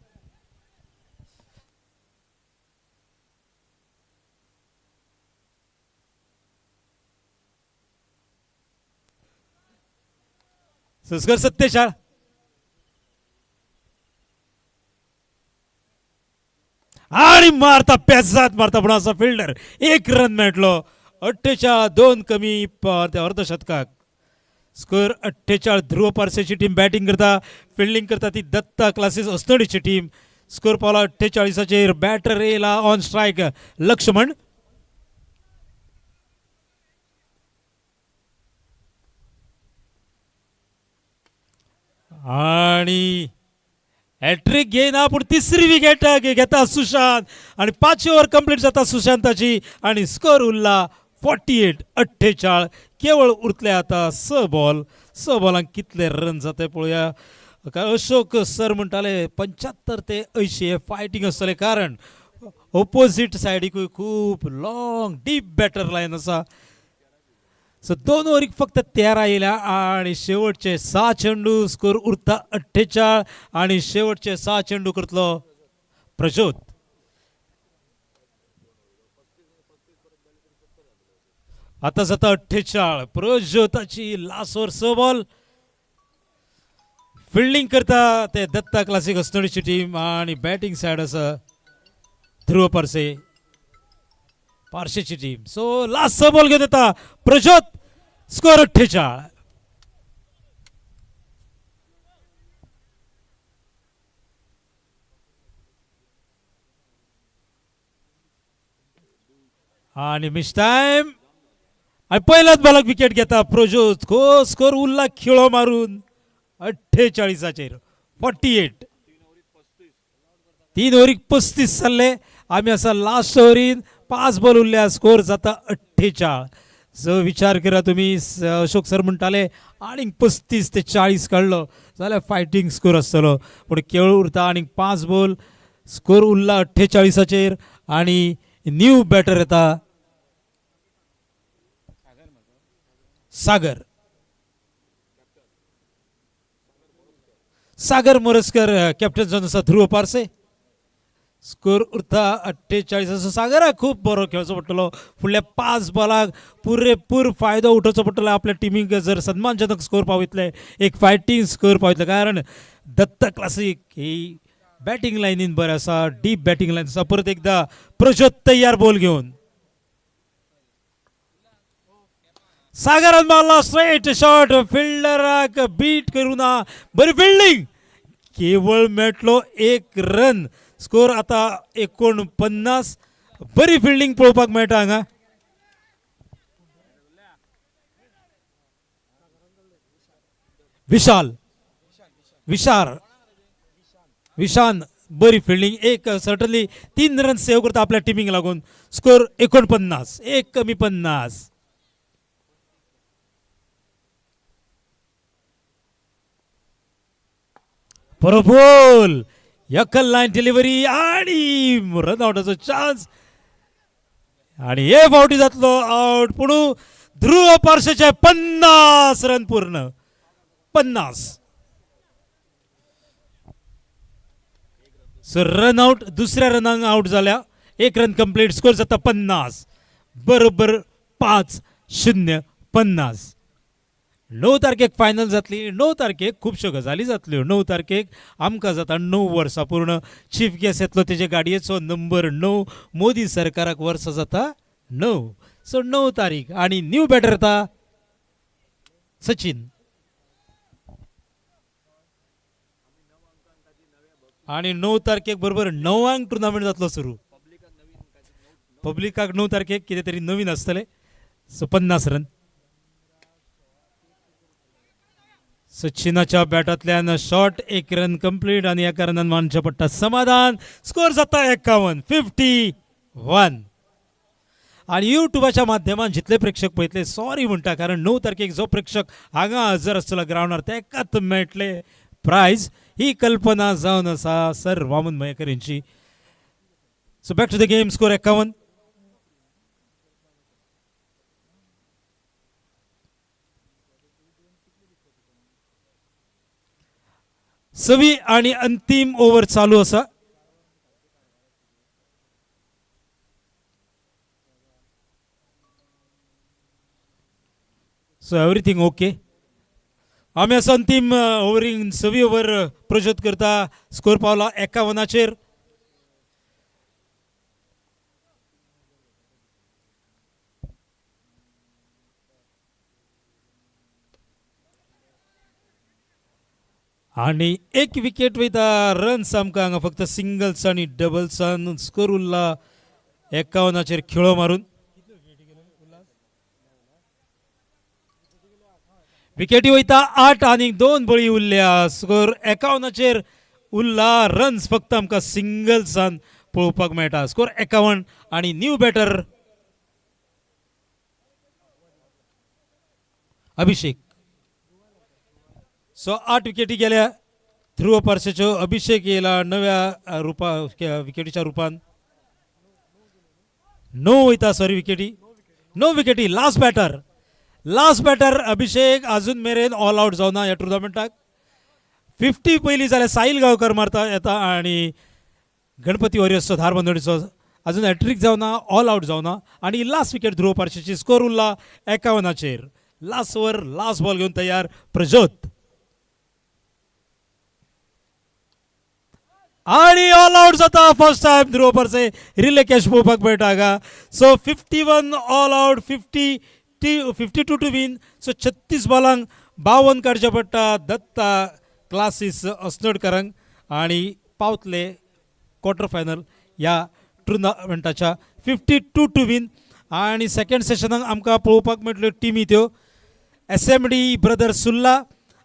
स्कोर 47. आणि मारता पेजात मारता पूण असा फिल्डर. एक रन मेळटलो. 48 2 कमी अर्धशतकाक. स्कोर 48. ध्रुव पार्सेची टीम बॅटिंग करता. फिल्डिंग करता ती दत्ता क्लासेस असनोडीची टीम. स्कोर पावला 48चेर. बॅटर येयला ऑन स्ट्रायक लक्ष्मण. आणि हॅट्रिक घेयना पूण तिसरी विकेट घेता सुशांत आणि 5 ओव्हर कंप्लीट जाता सुशांताची आणि स्कोर उरला 48. केवळ उरतले आता 6 बॉल. 6 बॉलांक कितले रन जाते पळोवया. अशोक सर म्हणटाले 75 ते 80 हे फायटींग आसतले कारण ऑपोजीट सायडीकूय खूप लॉंग डीप बॅटर लायन आसा. सो 2 ओव्हरीक फक्त 13 येयल्या आणि शेवटचे 6 चेंडू. स्कोर उरता 48 आणि शेवटचे 6 चेंडू करतलो प्रज्योत. आता जाता 48. प्रज्योताची लास्ट ओव्हर 6 बॉल. फिल्डिंग करता ते दत्ता क्लासिक असनोडीची टीम आणि बॅटिंग साइड आसा ध्रुव पार्सेची टीम. सो लास्ट 6 बॉल घेऊन येता प्रज्योत. स्कोर 48. आणि मिस टाइम आणि पहिल्याच बॉलाक विकेट घेता प्रज्योत. स्कोर उरला खिळो मारून 48चेर. 48. 3 ओव्हरीक 35 जाल्ले. आमी आसा लास्ट ओव्हरीन 5 बॉल उरल्या. स्कोर जाता 48. सो विचार करा तुम्ही. अशोक सर म्हणटाले आनीक 35 ते 40 काडलो जाल्यार फायटींग स्कोर आसतलो पूण केवळ उरता आनीक 5 बॉल. स्कोर उरला 48चेर आणि न्यू बॅटर येता सागर मोरजकर. कॅप्टन जावन आसा ध्रुव पार्से. स्कोर उरता 48. सागराक खूप बरो खेळचो पडटलो. फुडल्या 5 बॉलाक पुरेपूर फायदो उठोवचो पडटलो आपल्या टिमीक जर सन्मानजनक स्कोर पावयतले. एक फायटींग स्कोर पावयतले कारण दत्ता क्लासिक ही बॅटिंग लायनीन बरें आसा. डीप बॅटिंग लायन आसा. परत एकदा प्रज्योत तयार बॉल घेऊन. सागरान मारला स्ट्रेट शॉट. फिल्डराक बीट करूना. बरी फिल्डिंग. केवळ मेळटलो 1 रन. स्कोर आता 49. बरी फिल्डिंग पळोवपाक मेळटा हांगा. विशान बरी फिल्डिंग. एक सर्टनली 3 रन सेव्ह करता आपल्या टिमीक लागून. स्कोर 49. 1 कमी 50. बरोबर एकल लाईन डिलिव्हरी आणि रन आउटाचो चान्स आणि हे फावटी जातलो आउट. पूण ध्रुव पार्सेचे 50 रन पूर्ण. 50. So run out. दुसऱ्या रनांक आउट झाल्या. 1 रन कंप्लीट. स्कोर जाता 50. बरोबर 5-0 50. 9 तारखेक फायनल जातली. 9 तारखेक खुबश्यो गजाली जातल्यो. 9 तारखेक आमकां जाता 9 वर्सां पूर्ण. चीफ गेस्ट येतलो तेजे गाडयेचो नंबर 9. मोदी सरकाराक वर्स जाता 9. सो 9 तारीख आणि न्यू बॅटर येता सचिन. आणि 9 तारखेक बरोबर 9 टुर्नामेंट जातलो सुरू. पब्लिकाक 9 तारखेक कितें तरी नवीन आसतलें. So 50 run. सचिनाच्या बॅटांतल्यान शॉट 1 रन कंप्लीट आणि एका रनान मानचें पडटा समाधान. स्कोर जाता 51. आणि युट्यूबाच्या माध्यमान जितले प्रेक्षक पळयतले सॉरी म्हणटा, कारण 9 तारखेक जो प्रेक्षक हांगा हजर आसतलो ग्राउंडार तेकाच मेळटले प्रायज. ही कल्पना जावन आसा सर वामन मयेकर यांची. So back to the game. Score 51. सवी आणि अंतिम ओव्हर चालू असा. So everything okay. आम्ही असं अंतिम ओव्हरिंग 6वी ओव्हर प्रजोत करता. स्कोर पावला 51. आणि 1 विकेट वयता. रन्स आमकां हांगा फक्त सिंगल्स आणि डबल्सान. स्कोर उरला 51 खिळो मारून. विकेटी वयता 8 आणि 2 बळी उरल्या. स्कोर 51 उरला. रन्स फक्त आमकां सिंगल्सान पळोवपाक मेळटा. स्कोर 51 आणि न्यू बॅटर अभिषेक. सो 8 विकेटी गेल्या. ध्रुव पारसेच्यो अभिषेक येयला नव्या विकेटीच्या रुपान. 9 वयता सॉरी विकेटी. 9 विकेटी. लास्ट बॅटर अभिषेक अजून मेरेन ऑल आउट जावना ह्या टुर्नामेंटाक. 50 पयलीं जाल्यार साहिल गांवकर मारता येता आणि गणपती वॉरियर्सचो धारबांदोडेचो अजून हॅट्रिक जावना, ऑल आउट जावना. आणि लास्ट विकेट ध्रुव पारसेची. स्कोर उरला 51. लास्ट ओव्हर लास्ट बॉल घेऊन तयार प्रजोत. आणि ऑल आउट जाता first time Dhruv Parse. Relay catch पळोवपाक मेळटा हांगा. So 51 all out. 52 to win. So 36 बॉलांक 52 काडचे पडटा दत्ता क्लासीस अस्नोडकरांक आणि पावतले क्वॉर्टर फायनल ह्या टुर्नामेंटाच्या. 52 टू विन. आणि सेकंड सेशनाक आमकां पळोवपाक मेळटल्यो टिमी त्यो SMD brothers Surla,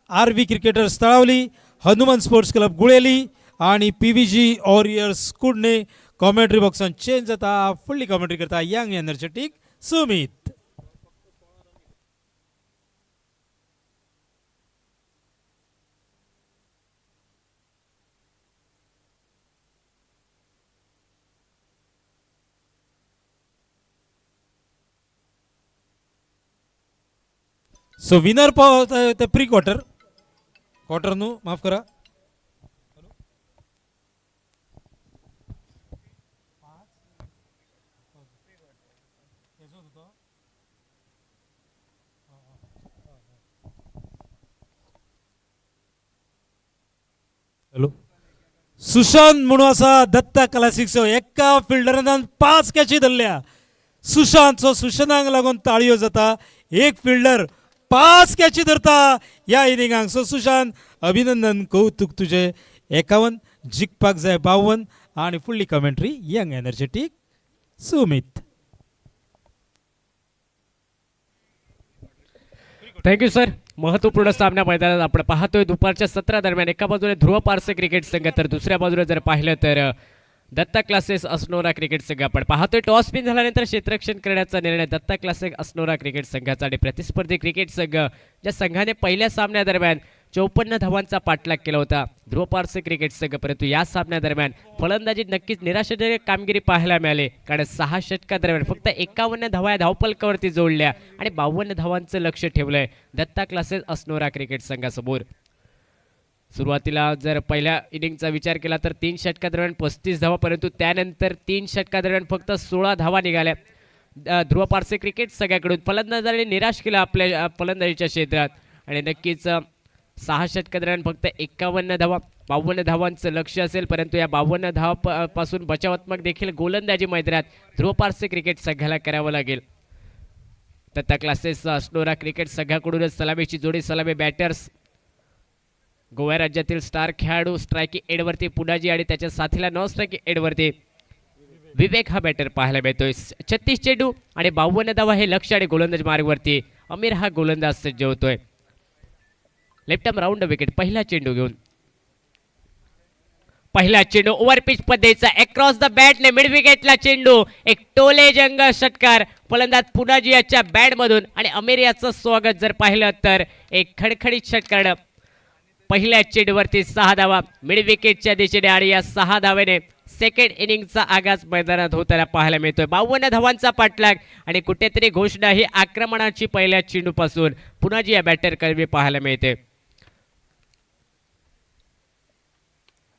RV cricketers Talavali, Hanuman sports club Guleli आणि PVG वॉरियर्स कुडणे. कॉमेंट्री बॉक्सान चेंज जाता. फुडली कॉमेंट्री करता young energetic Sumit. So winner ते प्री क्वार्टर न्हू माफ करा. हॅलो. सुशांत म्हणून असा दत्ता क्लासिक्सो एका फिल्डरान 5 कॅची धरल्या. सुशांतांक लागून ताळयो जाता. एक फिल्डर 5 कॅची धरता ह्या इनिंगांक. सो सुशांत अभिनंदन, कौतुक तुझे. 51 जिखपाक जाय 52. आणि फुडली commentary young energetic Sumit. Thank you sir. महत्त्वपूर्ण सामना मैदानात आपण पाहतोय दुपारच्या 17 दरम्यान. एका बाजूला ध्रुव पारसे क्रिकेट संघ तर दुसऱ्या बाजूला जर पाहिलं तर दत्ता क्लासेस असनोरा क्रिकेट संघ आपण पाहतोय. टॉस स्पिन झाल्यानंतर क्षेत्ररक्षण करण्याचा निर्णय दत्ता क्लासेस असनोरा क्रिकेट संघाचा. आणि प्रतिस्पर्धी क्रिकेट संघ ज्या संघाने पहिल्या सामन्यादरम्यान 54 धावांचा पाठलाग केला होता ध्रुव पारसे क्रिकेट संघ, परंतु या सामन्यादरम्यान फलंदाजीत नक्कीच निराशाजनक कामगिरी पाहायला मिळाली. कारण 6 षटकादरम्यान फक्त 51 धावा धावपलकावरती जोडल्या आणि 52 धावांचं लक्ष ठेवलंय दत्ता क्लासेस असनोरा क्रिकेट संघासमोर. सुरुवातीला जर पहिल्या इनिंगचा विचार केला तर 3 षटकादरम्यान 35 धावा, परंतु त्यानंतर 3 षटकादरम्यान फक्त 16 धावा निघाल्या ध्रुव पारसे क्रिकेट संघाकडून. फलंदाजांनी निराश केला आपल्या फलंदाजीच्या क्षेत्रात आणि नक्कीच 6 षटकादरम्यान फक्त 51 धावा, 52 धावांचं लक्ष असेल, परंतु या 52 धावा पासून बचावात्मक देखील गोलंदाजी मैदानात ध्रुव पारसे क्रिकेट संघाला करावं लागेल. दत्ता क्लासेस असनोरा क्रिकेट संघाकडूनच सलामीची जोडी. सलामी बॅटर्स गोवा राज्यातील स्टार खेळाडू स्ट्रायकिंग एडवरती पुनाजी आणि त्याच्या साथीला नॉन स्ट्रायकिंग एडवरती विवेक हा बॅटर पाहायला मिळतोय. 36 चेंडू आणि 52 धावा हे लक्ष आणि गोलंदाज मार्गवरती अमीर हा गोलंदाज सज्ज होतोय. Left arm round wicket. पहिला चेंडू घेऊन पहिला चेंडू ओव्हर पिच पद्धतीचा अक्रॉस द बॅटने मिड विकेटला चेंडू. एक टोले जंग षटकार फलंदाज पुनाजी याच्या बॅट मधून आणि अमीर याचं स्वागत जर पाहिलं तर एक खडखडीत षटकार. पहिल्या चेंडूवरती 6 धावा मिड विकेटच्या दिशेने आणि या 6 धावेने सेकंड इनिंगचा आगाज मैदानात होताना पाहायला मिळतोय. 52 धावांचा पाठलाग आणि कुठेतरी घोषणा ही आक्रमणाची पहिल्या चेंडूपासून पुनाजी या बॅटर कर्मी पाहायला मिळते.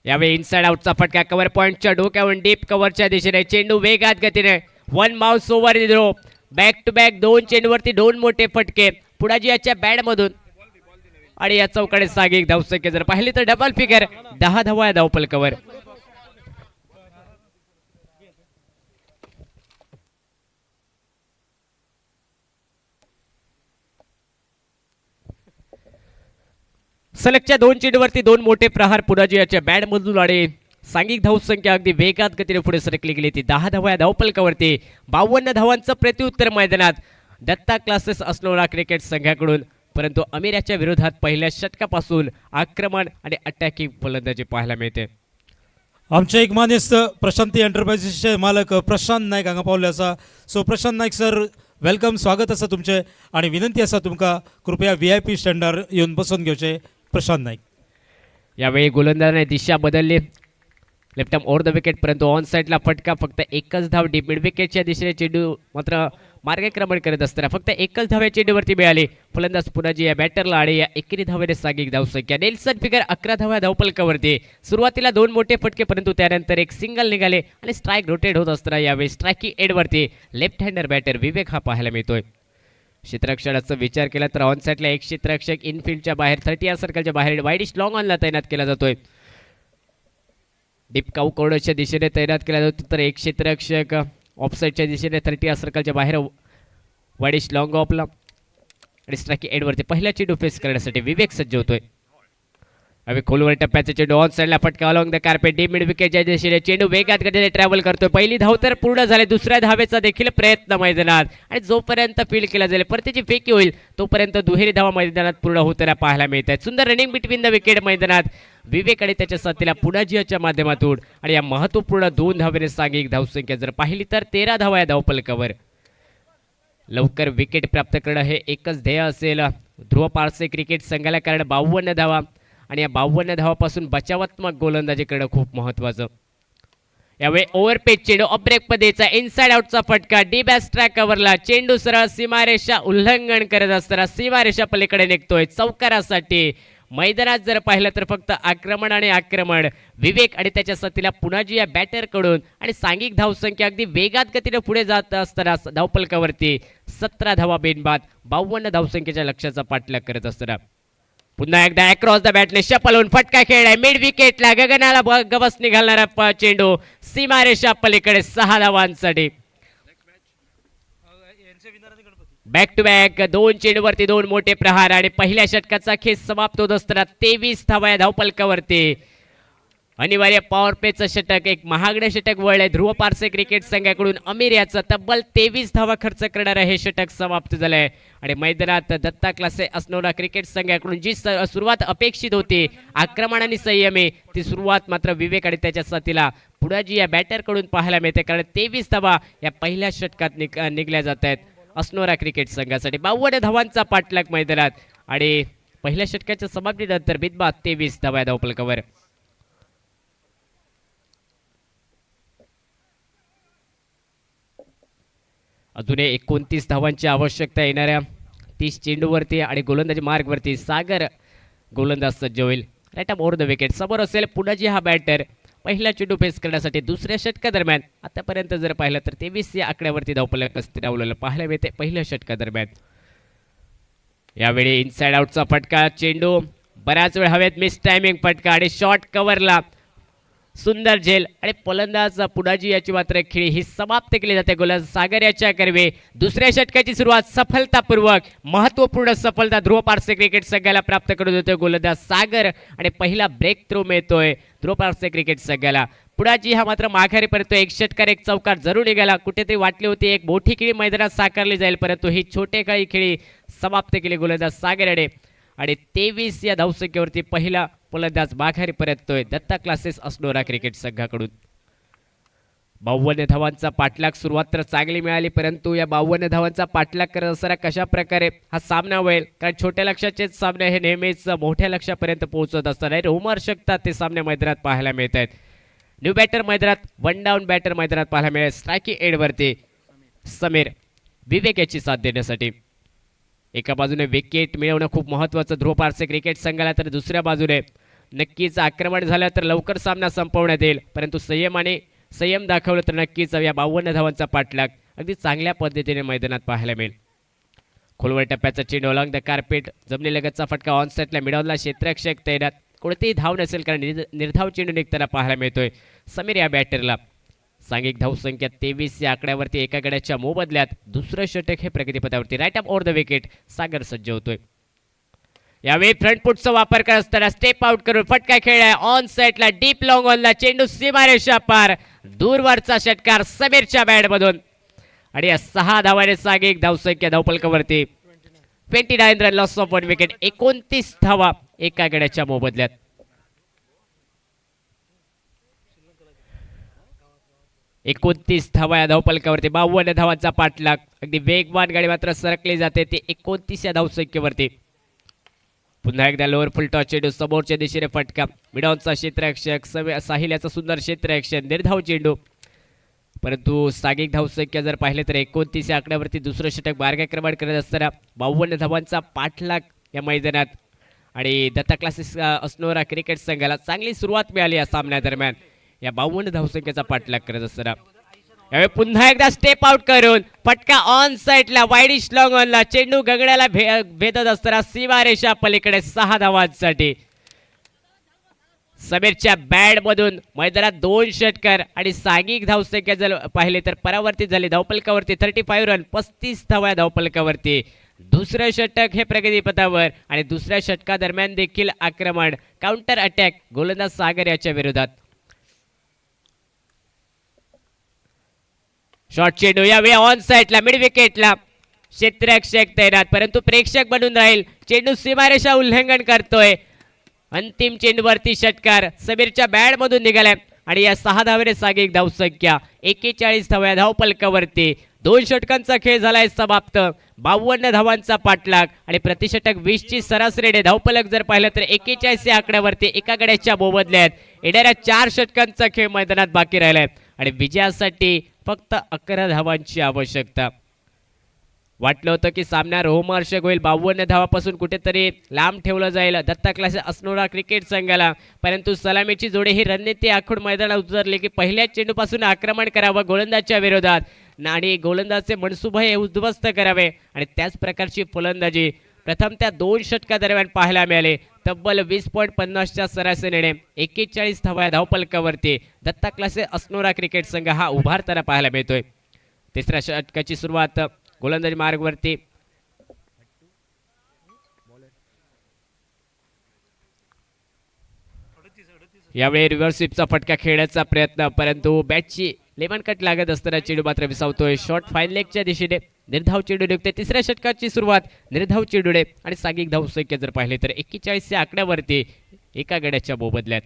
यावेळी इनसाइड आउटचा फटका कव्हर पॉइंटच्या डोक्यावरून डीप कव्हरच्या दिशेने चेंडू वेगात गतीने वन माउस overthrow. Back to back 2 चेंडूवरती 2 मोठे फटके पुनाजी याच्या बॅट मधून आणि या चौकडे सागिक धावसंख्या जर पाहिली तर डबल फिगर 10 धावा या धावपलकावर. सलगच्या 2 चेंडूवरती 2 मोठे प्रहार पुनाजी याच्या बॅट मधून आणि सांघिक धावसंख्या अगदी वेगात गतीने पुढे सरकली गेली. ती 10 धावा या धावपलकावरती. 52 धावांचं प्रत्युत्तर मैदानात दत्ता क्लासेस असनोरा क्रिकेट संघाकडून, परंतु अमीर याच्या विरोधात पहिल्या षटकापासून आक्रमण आणि अटॅकिंग फलंदाजी पाहायला मिळते. आमचे एक मानेस्त प्रशांती एंटरप्राइजेसचे मालक प्रशांत नाईक हांगा पावले आसा. So Prashant Naik sir, welcome, स्वागत आसा तुमचे आणि विनंती आसा तुमका कृपया VIP स्टँडार येऊन बसून घेवचे. प्रशांत नाईक. यावेळी गोलंदाजाने दिशा बदलली. Left arm over the wicket, परंतु ऑन साईडला फटका. फक्त एकच धाव डीप मिड विकेटच्या दिशेने चेंडू मात्र मार्गक्रमण करत असताना फक्त एकच धाव या चेंडूवरती मिळाली फलंदाज पुनाजी या बॅटरला आणि या एकेरी धावेने सागिक धावसंख्या. नेल्सन फिगर 11 धावा धावपलकावरती. सुरुवातीला 2 मोठे फटके, परंतु त्यानंतर एक सिंगल निघाले आणि स्ट्राईक रोटेट होत असताना यावेळी स्ट्रायकिंग एडवरती लेफ्ट हँडर बॅटर विवेक हा पाहायला मिळतोय. क्षेत्ररक्षणाचा विचार केला तर ऑन साईडला एक क्षेत्ररक्षक इनफिल्डच्या बाहेर 30 या सर्कलच्या बाहेर वाईडिश लॉंग ऑनला तैनात केला जातोय. डीप काऊ कॉर्नरच्या दिशेने तैनात केला जातो तर एक क्षेत्ररक्षक ऑफसाईडच्या दिशेने 30 या सर्कलच्या बाहेर वाईडिश लॉंग ऑफला आणि स्ट्रायकिंग एडवरती पहिला चेंडू फेस करण्यासाठी विवेक सज्ज होतोय. अवे खोलवर टप्प्याचा चेंडू ऑन साईडला फटका along the carpet deep mid विकेटच्या दिशेने चेंडू वेगात गतीने ट्रॅव्हल करतोय. पहिली धाव तर पूर्ण झाली. दुसऱ्या धावेचा देखील प्रयत्न मैदानात आणि जोपर्यंत फील्ड केला जाईल परतीची फेकी होईल तोपर्यंत दुहेरी धावा मैदानात पूर्ण होताना पाहायला मिळत आहेत. सुंदर रनिंग बिटवीन द विकेट मैदानात विवेक आणि त्याच्या साथीला पुनाजीच्या माध्यमातून आणि या महत्वपूर्ण 2 धावेने सांघिक धावसंख्या जर पाहिली तर 13 धावा या धावपलकावर. लवकर विकेट प्राप्त करणं हे एकच ध्येय असेल ध्रुव पारसे क्रिकेट संघाला, कारण 52 धावा आणि या 52 धावापासून बचावात्मक गोलंदाजी करणं खूप महत्वाचं. यावेळी ओव्हरपेच चेंडू अब्रेक पद्धतीचा इनसाइड आउटचा फटका डी बॅस ट्रॅक कव्हरला. चेंडू सरळ सीमारेषा उल्लंघन करत असताना सीमारेषा पलीकडे निघतोय चौकारासाठी. मैदानात जर पाहिलं तर फक्त आक्रमण आणि आक्रमण. विवेक आणि त्याच्या साथीला पुनाजी या बॅटरकडून आणि सांघिक धावसंख्या अगदी वेगात गतीने पुढे जात असताना धावपलकावरती 17 धावा बेनबाद 52 धावसंख्येच्या लक्ष्याचा पाठलाग करत असताना पुन्हा एकदा अक्रॉस द बॅटने शपलून फटका खेळलाय मिड विकेटला. गगनाला गवस निघालणारा चेंडू सीमारेषा पलीकडे 6 धावांसाठी. बॅक टू बॅक 2 चेंडूवरती 2 मोठे प्रहार आणि पहिल्या षटकाचा खेळ समाप्त होत असताना 23 धावा या धावपलकावरती. अनिवार्य पॉवर प्लेचं षटक, एक महागडे षटक वळले ध्रुव पारसे क्रिकेट संघाकडून. अमीर याचं तब्बल 23 धावा खर्च करणारं हे षटक समाप्त झालंय आणि मैदानात दत्ता क्लासे असनोरा क्रिकेट संघाकडून जी सुरुवात अपेक्षित होती आक्रमण आणि संयमी, ती सुरुवात मात्र विवेक आणि त्याच्या साथीला पुनाजी या बॅटरकडून पाहायला मिळते, कारण 23 धावा या पहिल्या षटकात निघल्या जात आहेत असनोरा क्रिकेट संघासाठी. 52 धावांचा पाठलाग मैदानात आणि पहिल्या षटकाच्या समाप्तीनंतर बिनबाद 23 धावा या धावपलकावर. अजून 29 धावांची आवश्यकता येणाऱ्या 30 चेंडूवरती आणि गोलंदाजी मार्गवरती सागर गोलंदाज सज्ज होईल. Right up over the wicket. समोर असेल पुनाजी हा बॅटर पहिला चेंडू फेस करण्यासाठी. दुसऱ्या षटकादरम्यान आतापर्यंत जर पाहिलं तर 23 या आकड्यावरती धावपलक स्थिरावलेलं पाहायला मिळते पहिल्या षटकादरम्यान. यावेळी इनसाइड आउटचा फटका, चेंडू बऱ्याच वेळ हवेत, मिस टायमिंग फटका आणि शॉट कव्हरला सुंदर झेल आणि फलंदाज पुडाजी याची मात्र खेळी ही समाप्त केली जाते. गोलंदाज सागर याच्या कर्वे दुसऱ्या षटकाची सुरुवात सफलतापूर्वक, महत्वपूर्ण सफलता ध्रुव पारसे क्रिकेट संघाला प्राप्त करून देतोय गोलंदाज सागर आणि पहिला ब्रेक थ्रू मिळतोय ध्रुव पारसे क्रिकेट संघाला. पुडाजी हा मात्र माघारी परतोय. एक षटकार एक चौकार जरूर निघाला. कुठेतरी वाटली होती एक मोठी खेळी मैदानात साकारली जाईल, परंतु ही छोटे काळी खेळी समाप्त केली गोलंदाज सागर याने आणि 23 या धावसंख्येवरती पहिला फलंदाज माघारी परततोय दत्ता क्लासेस असनोरा क्रिकेट संघाकडून. 52 धावांचा पाठलाग, सुरुवात तर चांगली मिळाली, परंतु या 52 धावांचा पाठलाग करत असताना कशा प्रकारे हा सामना होईल, कारण छोट्या लक्ष्याचेच सामने हे नेहमीच मोठ्या लक्ष्यापर्यंत पोहोचत असतात. रोमांचकता ते सामने मैदानात पाहायला मिळत आहेत. न्यू बॅटर मैदानात, वन डाऊन बॅटर मैदानात पाहायला मिळेल. स्ट्रायकिंग एंडवरती समीर विवेक याची साथ देण्यासाठी. एका बाजूने विकेट मिळवणं खूप महत्त्वाचं ध्रुव पारसे क्रिकेट संघाला, तर दुसऱ्या बाजूने नक्कीच आक्रमण झालं तर लवकर सामना संपवण्यात येईल, परंतु संयम दाखवलं तर नक्कीच या 52 धावांचा पाठलाग अगदी चांगल्या पद्धतीने मैदानात पाहायला मिळेल. खोलवर टप्प्याचा चेंडू अलॉंग द कार्पेट, जमिनीलगतचा फटका ऑन सेटला मिडॉनला क्षेत्ररक्षक तैनात. कोणतेही धाव नसेल कारण निर्धाव चेंडू निघताना पाहायला मिळतोय समीर या बॅटरला. सांघिक धावसंख्या 23 या आकड्यावरती एका गड्याच्या मोबदल्यात दुसरं षटक हे प्रगतीपथावरती. Right up over the wicket Sagar सज्ज होतोय. यावेळी फ्रंट फुटचा वापर करत असताना स्टेप आउट करून फटका खेळलाय ऑन साइडला, डीप लॉंग ऑनला, चेंडू सीमारेषा पार, दूरवरचा षटकार समीरच्या बॅटमधून आणि या 6 धावाने सांघिक धावसंख्या धावफलकावरती 29 रन, लॉस ऑफ 1 विकेट. 29 धावा एका गड्याच्या मोबदल्यात. एकोणतीस धावा या धावफलकावरती, 52 धावांचा पाठलाग. अगदी वेगवान गाडी मात्र सरकली जाते ती 29 या धावसंख्येवरती. पुन्हा एकदा लोअर फुल टॉस चेंडू, समोरच्या दिशेने फटका, मिडॉनचा क्षेत्ररक्षक साहिल याचा सुंदर क्षेत्ररक्षण, निर्धाव चेंडू, परंतु सांघिक धावसंख्या जर पाहिले तर 29 या आकड्यावरती दुसरं षटक मार्गक्रमण करत असताना 52 धावांचा पाठलाग या मैदानात आणि दत्ता क्लासेस असनोरा क्रिकेट संघाला चांगली सुरुवात मिळाली या सामन्यादरम्यान या 52 धावसंख्येचा पाठलाग करत असताना. यावेळी पुन्हा एकदा स्टेप आउट करून फटका ऑन साइडला, वाईडिश लॉंग ऑनला, चेंडू गगड्याला भेदत असताना सीमारेषा पलीकडे 6 धावांसाठी. समीरच्या बॅटमधून मैदानात 2 षटकार आणि सांघिक धावसंख्या जर पाहिले तर परावर्तित झाली धावफलकावरती 35 रन, 35 धावा धावफलकावरती. दुसरं षटक हे प्रगतीपथावर आणि दुसऱ्या षटकादरम्यान देखील आक्रमण, काउंटर अटॅक गोलंदाज सागर याच्या विरोधात. शॉर्ट चेंडू यावेळी ऑन साइडला, मिड विकेटला, क्षेत्ररक्षक तैनात, परंतु प्रेक्षक बनून राहील. चेंडू सीमारेषा उल्लंघन करतोय. अंतिम चेंडूवरती षटकार समीरच्या बॅटमधून निघालाय आणि या 6 धावेने सांघिक धावसंख्या 41 धावा धावफलकावरती. 2 षटकांचा खेळ झालाय समाप्त. 52 धावांचा पाठलाग आणि प्रतिषटक 20 ची सरासरीने धावफलक जर पाहिलं तर 41 या आकड्यावरती एका गड्याच्या मोबदल्यात. येणाऱ्या 4 षटकांचा खेळ मैदानात बाकी राहिलाय आणि विजयासाठी फक्त 11 धावांची आवश्यकता. वाटलं होतं की सामना रोमांचक होईल, 52 धावापासून कुठेतरी लांब ठेवलं जाईल दत्ता क्लासेस असनोरा क्रिकेट संघाला, परंतु सलामीची जोडी ही रणनीती आखून मैदानात उतरली की पहिल्याच चेंडूपासून आक्रमण करावं गोलंदाजच्या विरोधात आणि गोलंदाजचे मनसुबे हे उद्ध्वस्त करावे आणि त्याच प्रकारची फलंदाजी प्रथम त्या 2 षटकादरम्यान पाहायला मिळाले. तब्बल 20.50च्या सरासरीने 41 धावा धावफलकावरती दत्ता क्लासेस असनोरा क्रिकेट संघ हा उभारताना पाहायला मिळतोय. तिसऱ्या षटकाची सुरुवात गोलंदाजी मार्गवरती यावेळी रिव्हर्स स्वीपचा फटका खेळण्याचा प्रयत्न, परंतु बॅटची लेमन कट लागत असताना चेंडू मात्र विसावतोय. शॉर्ट फाईन लेगच्या दिशेने निर्धाव चेंडू निघते. तिसऱ्या षटकाची सुरुवात निर्धाव चेंडूने आणि सांघिक धावसंख्या जर पाहिले तर 41 या आकड्यावरती एका गड्याच्या मोबदल्यात.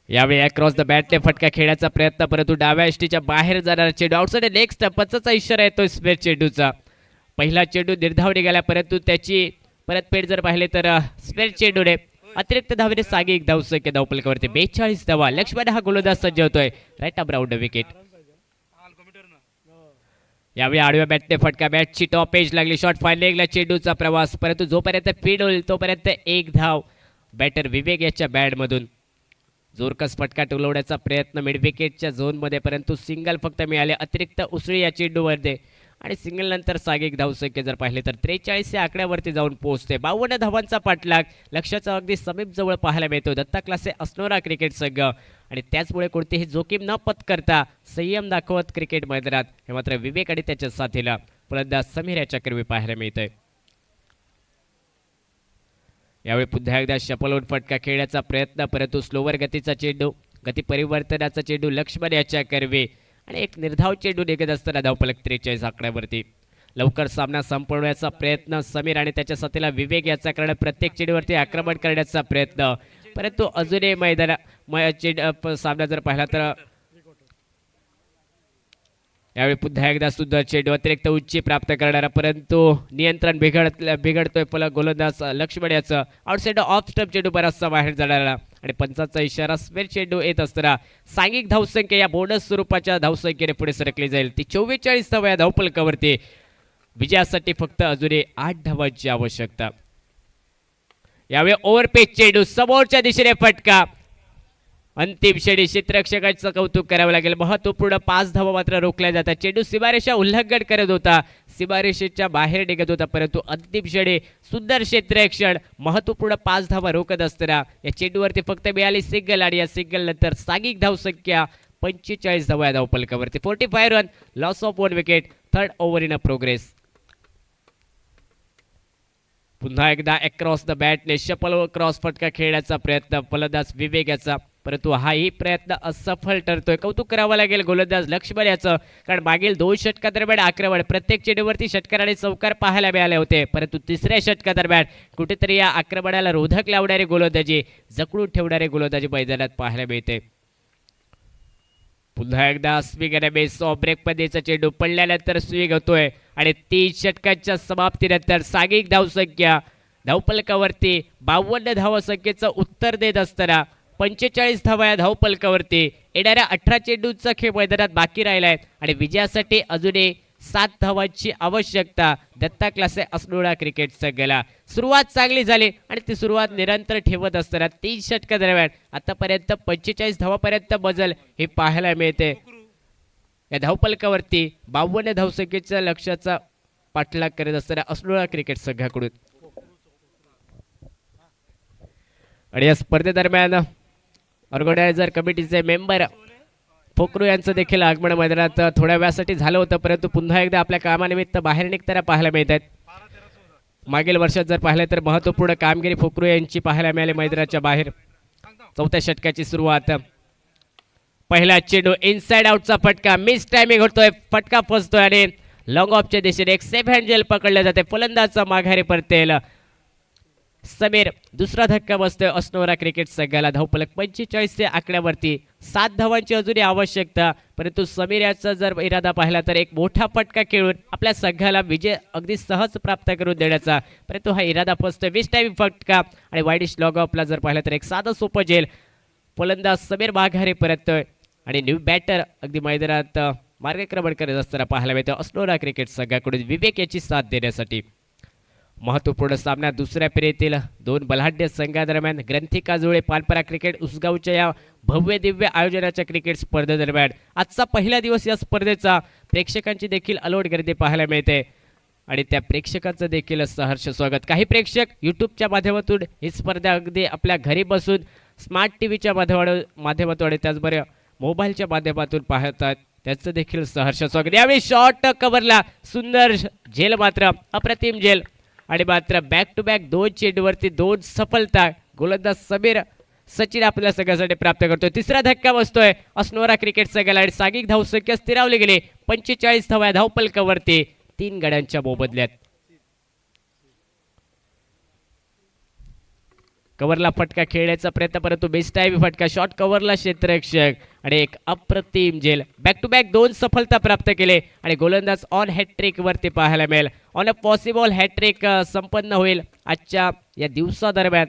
यावेळी अक्रॉस द बॅटने फटका खेळण्याचा प्रयत्न, परंतु डाव्या यष्टीच्या बाहेर जाणारा चेंडू आउटसाइड नेक्स्ट पंचाचा इशारा येतोय स्पेअर चेंडूचा. पहिला चेंडू निर्धाव निघाला, परंतु त्याची परतफेड जर पाहिले तर स्पेअर चेंडूने अतिरिक्त धावेने सांघिक धावसंख्या धावफलकावरती 42 धावा. लक्ष्मण हा गोलंदाज सज्ज होतोय. Right up round wicket. यावेळी आडव्या बॅटने फटका, बॅटची टॉप एज लागली. शॉर्ट फाईन लेगला चेंडूचा प्रवास, परंतु जोपर्यंत फीड होईल तोपर्यंत 1 धाव बॅटर विवेक याच्या बॅटमधून. जोरकस फटका टोलवण्याचा प्रयत्न मिड विकेटच्या झोनमध्ये, परंतु सिंगल फक्त मिळाले. अतिरिक्त उसळी या चेंडूमध्ये आणि सिंगल नंतर सागिक धावसंख्या जर पाहिले तर 43 या आकड्यावरती जाऊन पोहोचते. 52 धावांचा पाठलाग लक्ष्याचा अगदी समीप जवळ पाहायला मिळतो दत्ता क्लासे असनोरा क्रिकेट संघ. आणि त्याचमुळे कोणतीही जोखीम न पत्करता संयम दाखवत क्रिकेट मैदानात हे मात्र विवेक आणि त्याच्या साथीला फलंदाज समीर याच्या कर्वी पाहायला मिळतंय. यावेळी पुन्हा एकदा शपलवून फटका खेळण्याचा प्रयत्न, परंतु स्लोवर गतीचा चेंडू, गती परिवर्तनाचा चेंडू लक्ष्मण याच्या कर्वे आणि एक निर्धाव चेंडू निघत असताना धावफलक 43 आकड्यावरती. लवकर सामना संपवण्याचा प्रयत्न समीर आणि त्याच्या साथीला विवेक याचा कारण प्रत्येक चेंडूवरती आक्रमण करण्याचा प्रयत्न, परंतु अजूनही सामना जर पाहिला तर यावेळी पुन्हा एकदा सुद्धा चेंडू अतिरिक्त उंची प्राप्त करणारा, परंतु नियंत्रण बिघडतोय गोलंदाज लक्ष्मण याचं. आउटसाइड ऑफ स्टंप चेंडू बराचसा बाहेर जाणारा आणि पंचाचा इशारा स्पेअर चेंडू येत असताना सांघिक धावसंख्या या बोनस स्वरूपाच्या धावसंख्येने पुढे सरकली जाईल. ती 44 धावा या धावफलकावरती. विजयासाठी फक्त अजूनही 8 धावांची आवश्यकता. यावेळी ओव्हरपेच चेंडू समोरच्या दिशेने फटका, अंतिम क्षणी क्षेत्ररक्षकांचं कौतुक करावं लागेल. महत्वपूर्ण 5 धावा मात्र रोखल्या जातात. चेंडू सीमारेषा उल्लंघन करत होता, सीमारेषेच्या बाहेर निघत होता, परंतु अंतिम क्षणी सुंदर क्षेत्ररक्षण महत्वपूर्ण 5 धावा रोखत असताना या चेंडूवरती फक्त मिळाली सिंगल आणि या सिंगल नंतर सागिक धावसंख्या 45 धावा या धावफलकावरती. 45 run, loss of 1 wicket, third over in a progress. पुन्हा एकदा अक्रॉस द बॅटने शपल क्रॉस फटका खेळण्याचा प्रयत्न फलंदाज विवेक याचा, परंतु हाही प्रयत्न असफल ठरतोय. कौतुक करावं लागेल गोलंदाज लक्ष्मण याचं, कारण मागील 2 षटकादरम्यान आक्रमण प्रत्येक चेंडूवरती षटकार आणि चौकार पाहायला मिळाले होते, परंतु तिसऱ्या षटकादरम्यान कुठेतरी या आक्रमणाला रोधक लावणारे गोलंदाजी, जखडून ठेवणारे गोलंदाजी मैदानात पाहायला मिळते. पुन्हा एकदा स्विंग आणि बेस ऑफ ब्रेक पद्धतीचा चेंडू पडल्यानंतर स्विंग होतोय आणि 3 षटकांच्या समाप्तीनंतर सागिक धावसंख्या धावफलकावरती 52 धावसंख्येचं उत्तर देत असताना 45 धावा या धावफलकावरती. येणाऱ्या 18 चेंडूंचा खेळ मैदानात बाकी राहिलाय आणि विजयासाठी अजूनही 7 धावांची आवश्यकता दत्ता क्लासे असनोळा क्रिकेट संघाला. सुरुवात चांगली झाली आणि ती सुरुवात निरंतर ठेवत असताना 3 षटकादरम्यान आतापर्यंत 45 धावापर्यंत बदल हे पाहायला मिळते. या धावफलकावरती 52 धावसंख्येच्या लक्ष्याचा पाठलाग करत असताना असनोळा क्रिकेट संघाकडून. आणि या स्पर्धेदरम्यान ऑर्गनायझर कमिटीचे मेंबर फोक्रू यांचं देखील आगमन मैदानात थोड्या वेळासाठी झालं होतं, परंतु पुन्हा एकदा आपल्या कामानिमित्त बाहेर निघताना पाहायला मिळत आहेत. मागील वर्षात जर पाहिलं तर महत्त्वपूर्ण कामगिरी फोक्रू यांची पाहायला मिळाली मैदानाच्या बाहेर. 4थ्या षटकाची सुरुवात, पहिला चेंडू इनसाइड आउटचा फटका, मिस टायमिंग होतोय, फटका फसतोय आणि लॉंग ऑफच्या दिशेने एक सेफ हँडल पकडले जाते. फलंदाजचा माघारी परतेल समीर. दुसरा धक्का बसतोय असनोरा क्रिकेट संघाला. धावफलक 45 या आकड्यावरती. 7 धावांची अजूनही आवश्यकता, परंतु समीर याचा जर इरादा पाहिला तर एक मोठा फटका खेळून आपल्या संघाला विजय अगदी सहज प्राप्त करून देण्याचा, परंतु हा इरादा फसतोय. मिस टायमिंग फटका आणि वाईडिश लॉग ऑफला जर पाहिलं तर एक साधं सोपं जेल. फलंदाज समीर माघारी परततोय आणि न्यू बॅटर अगदी मैदानात मार्गक्रमण करत असताना पाहायला मिळतं असनोरा क्रिकेट संघाकडून विवेक याची साथ देण्यासाठी. महत्त्वपूर्ण सामना दुसऱ्या फेरीतील 2 बलाढ्य संघादरम्यान ग्रंथी काजोळे पानपरा क्रिकेट उसगावच्या या भव्य दिव्य आयोजनाच्या क्रिकेट स्पर्धेदरम्यान आजचा पहिला दिवस या स्पर्धेचा प्रेक्षकांची देखील अलोट गर्दी पाहायला मिळते आणि त्या प्रेक्षकांचं देखील सहर्ष स्वागत. काही प्रेक्षक यूट्यूबच्या माध्यमातून ही स्पर्धा अगदी आपल्या घरी बसून स्मार्ट टीव्हीच्या माध्यमातून आणि त्याचबरोबर मोबाईलच्या माध्यमातून पाहतात, त्याचं देखील सहर्ष स्वागत. यावेळी शॉर्ट कव्हरला सुंदर झेल, मात्र अप्रतिम झेल आणि मात्र बॅक टू बॅक 2 चेंडूवरती 2 सफलता गोलंदाज समीर सचिन आपल्या संघासाठी प्राप्त करतोय. तिसरा धक्का बसतोय असनोरा क्रिकेट संघाला आणि सागिक धावसंख्या स्थिरावली गेली 45 धावा धावफलकावरती 3 गड्यांच्या मोबदल्यात. कव्हरला फटका खेळण्याचा प्रयत्न, परंतु बेस्टाईव्ह फटका, शॉर्ट कव्हरला क्षेत्ररक्षक आणि एक अप्रतिम झेल. बॅक टू बॅक 2 सफलता प्राप्त केले आणि गोलंदाज ऑन हॅट्रिक वरती पाहायला मिळेल. ऑन अ पॉसिबल हॅट्रिक संपन्न होईल आजच्या या दिवसादरम्यान.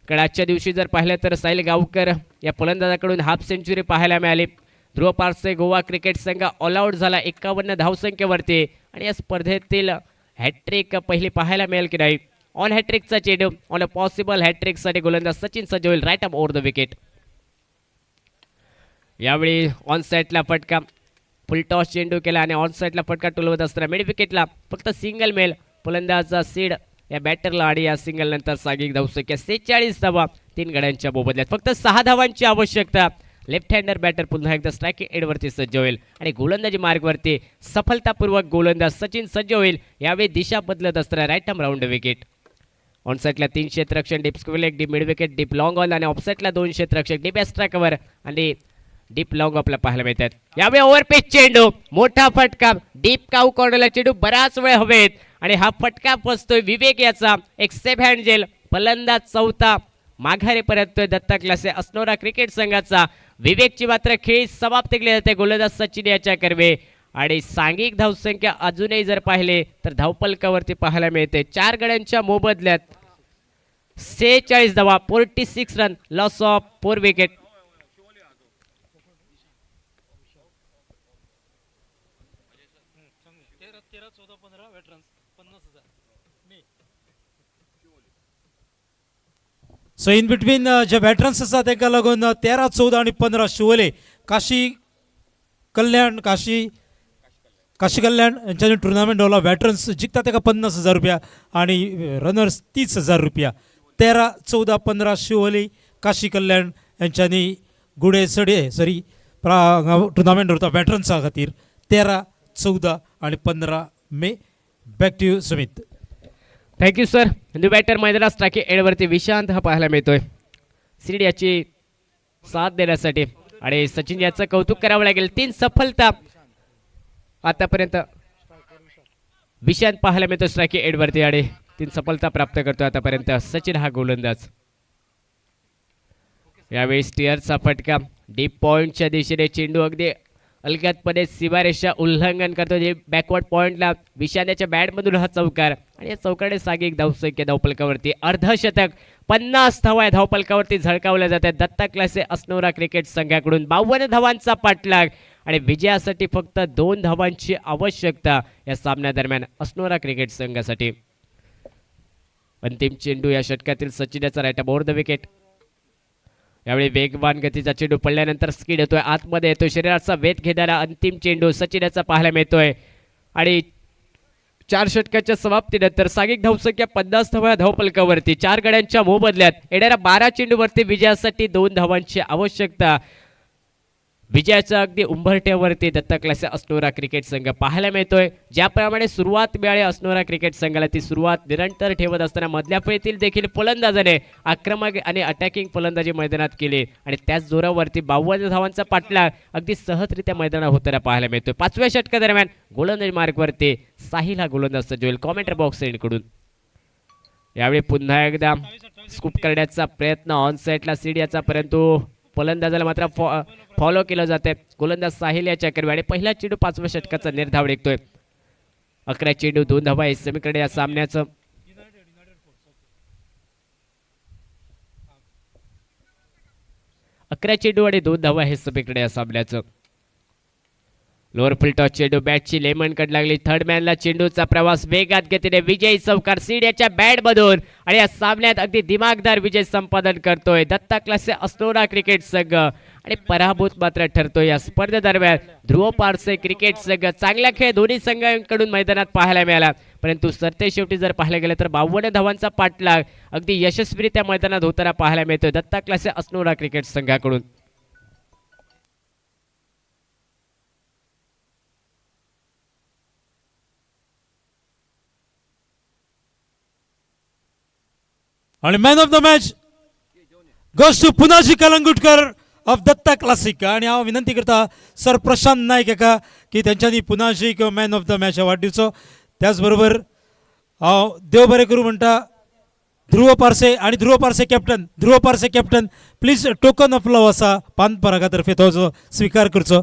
कारण आजच्या दिवशी जर पाहिलं तर साहिल गावकर या फलंदाजाकडून हाफ सेंचुरी पाहायला मिळाली. ध्रुव पारसे गोवा क्रिकेट संघ ऑल आउट झाला 51 धावसंख्येवरती आणि या स्पर्धेतील हॅट्रिक पहिली पाहायला मिळेल की नाही. ऑन हॅट्रिकचा चेंडू, ऑन अ पॉसिबल हॅट्रिकसाठी गोलंदाज सचिन सज्ज होईल. Right up over the wicket. यावेळी ऑन साईडला फटका फुल टॉस चेंडू केला आणि ऑन साईडला फटका टोलवत असताना मिड विकेटला फक्त सिंगल मेल फलंदाजा सीड या बॅटरला आणि या सिंगल नंतर सागिक धावसंख्या 46 धावा 3 गड्यांच्या मोबदल्यात फक्त 6 धावांची आवश्यकता. लेफ्ट हँडर बॅटर पुन्हा एकदा स्ट्रायकिंग एडवरती सज्ज होईल आणि गोलंदाजी मार्गवरती सफलतापूर्वक गोलंदाज सचिन सज्ज होईल. यावेळी दिशा बदलत असताना right arm round wicket. On साईडला 3 क्षेत्ररक्षण deep square leg deep mid wicket deep long on आणि ऑफ साईडला 2 क्षेत्ररक्षक डीप एक्स्ट्रा कव्हर आणि डीप लॉंग आपल्याला पाहायला मिळतात. यावेळी ओव्हरपिच चेंडू मोठा फटका डीप काऊ कॉर्नरला चेंडू बराच वेळ हवेत आणि हा फटका फसतोय विवेक याचा एक सेफ हँड जेल फलंदाज चौथा माघारी परततोय दत्ता क्लासे अस्नोरा क्रिकेट संघाचा. विवेकची मात्र खेळी समाप्त केली जाते गोलंदाज सचिन याच्या कर्वे आणि सांघिक धावसंख्या अजूनही जर पाहिले तर धावपलकावरती पाहायला मिळते 4 गड्यांच्या मोबदल्यात 46 धावा 46 run loss of 4 wicket. So in between जे वेटरन्स आसा ताका लागून 13, 14 आणि 15 शिवोले काशी कल्याण यांच्यानी टुर्नामेंट होला. वेटरन्स जिंकता ताका 50,000 रुपया आणि रनर्स 30,000 रुपया. 13, 14, 15 शिवोली काशी कल्याण यांच्यानी गुडे सडे सरी टुर्नामेंट होता वेटरन्सा खातीर 13, 14 आणि 15 May. Back to you Sumit. Thank you sir. New batter मैदानात स्ट्रायकिंग एडवरती विशांत हा पाहायला मिळतोय सीड याची साथ देण्यासाठी आणि सचिन याचं कौतुक करावं लागेल. 3 सफलता आतापर्यंत विशांत पाहायला मिळतो स्ट्रायकिंग एडवरती आणि 3 सफलता प्राप्त करतो आतापर्यंत सचिन हा गोलंदाज. यावेळी स्टिअरचा फटका डीप पॉइंटच्या दिशेने चेंडू अगदी अलगदपणे सीमारेषा उल्लंघन करतो जे बॅकवर्ड पॉइंटला विशांतच्या बॅटमधून हा चौकार आणि या चौकाने सागिक धावसंख्या धावपलकावरती अर्धशतक 50 धावा या धावपलकावरती झळकावल्या जातात दत्ता क्लासे अस्नोरा क्रिकेट संघाकडून. 52 धावांचा पाठलाग आणि विजयासाठी फक्त 2 धावांची आवश्यकता या सामन्यादरम्यान अस्नोरा क्रिकेट संघासाठी. अंतिम चेंडू या षटकातील सचिन याचा राईट ओव्हर द विकेट. यावेळी वेगवान गतीचा चेंडू पडल्यानंतर स्किड येतोय आतमध्ये येतोय शरीराचा वेध घेणारा अंतिम चेंडू सचिन याचा पाहायला मिळतोय आणि 4 षटकाच्या समाप्तीनंतर सागिक धावसंख्या 50 धावा धावपलकावरती 4 गड्यांच्या मोबदल्यात येणाऱ्या 12 चेंडूवरती विजयासाठी 2 धावांची आवश्यकता. विजयाच्या अगदी उंबरठ्यावरती दत्ता क्लासे अस्नोरा क्रिकेट संघ पाहायला मिळतोय. ज्याप्रमाणे सुरुवात मिळाली अस्नोरा क्रिकेट संघाला ती सुरुवात निरंतर ठेवत असताना मधल्या फळीतील देखील फलंदाजाने आक्रमक आणि अटॅकिंग फलंदाजी मैदानात केली आणि त्याच जोरावरती 52 धावांचा पाठलाग अगदी सहजरित्या मैदानात होताना पाहायला मिळतोय. 5व्या षटकादरम्यान गोलंदाजी मार्गवरती साहिल हा गोलंदाज सज्ज होईल कॉमेंट्री बॉक्स कडून. यावेळी पुन्हा एकदा स्कूप करण्याचा प्रयत्न ऑन साईडला सीड याचा परंतु फलंदाजाला मात्र फॉलो केलं जाते गोलंदाज साहिल याच्या कर्वे आणि पहिला चेंडू 5व्या षटकाचा निर्धाव निघतोय. 11 चेंडू 2 धावा आहे समीकडे या सामन्याचं. अकरा चेंडू आणि 2 धावा आहे समीकडे या सामन्याचं. लोअर फुल टॉस चेंडू बॅटची लेमन कट लागली. थर्ड मॅनला चेंडूचा प्रवास वेगात गतीने विजयी चौकार सीड याच्या बॅट मधून आणि या सामन्यात अगदी दिमागदार विजय संपादन करतोय दत्ता क्लासे अस्नोरा क्रिकेट संघ आणि पराभूत मात्र ठरतोय या स्पर्धेदरम्यान ध्रुव पारसे क्रिकेट संघ. चांगला खेळ दोन्ही संघांकडून मैदानात पाहायला मिळाला परंतु सरते शेवटी जर पाहायला गेलं तर 52 धावांचा पाठलाग अगदी यशस्वीरित्या मैदानात होताना पाहायला मिळतोय दत्ता क्लासे अस्नोरा क्रिकेट संघाकडून. आणि man of the match goes to Punaji Kalangutkar of Datta Classic. आणि हांव विनंती करता सर प्रशांत नायक हेका की तेंच्यांनी पुनाजीक man of the match award दिवचो. त्याच बरोबर हांव देव बरें करूं म्हणटा ध्रुव पारसे आणि Dhruv Parse captain please token of love आसा पानपरागा तर्फे तो जो स्वीकार करचो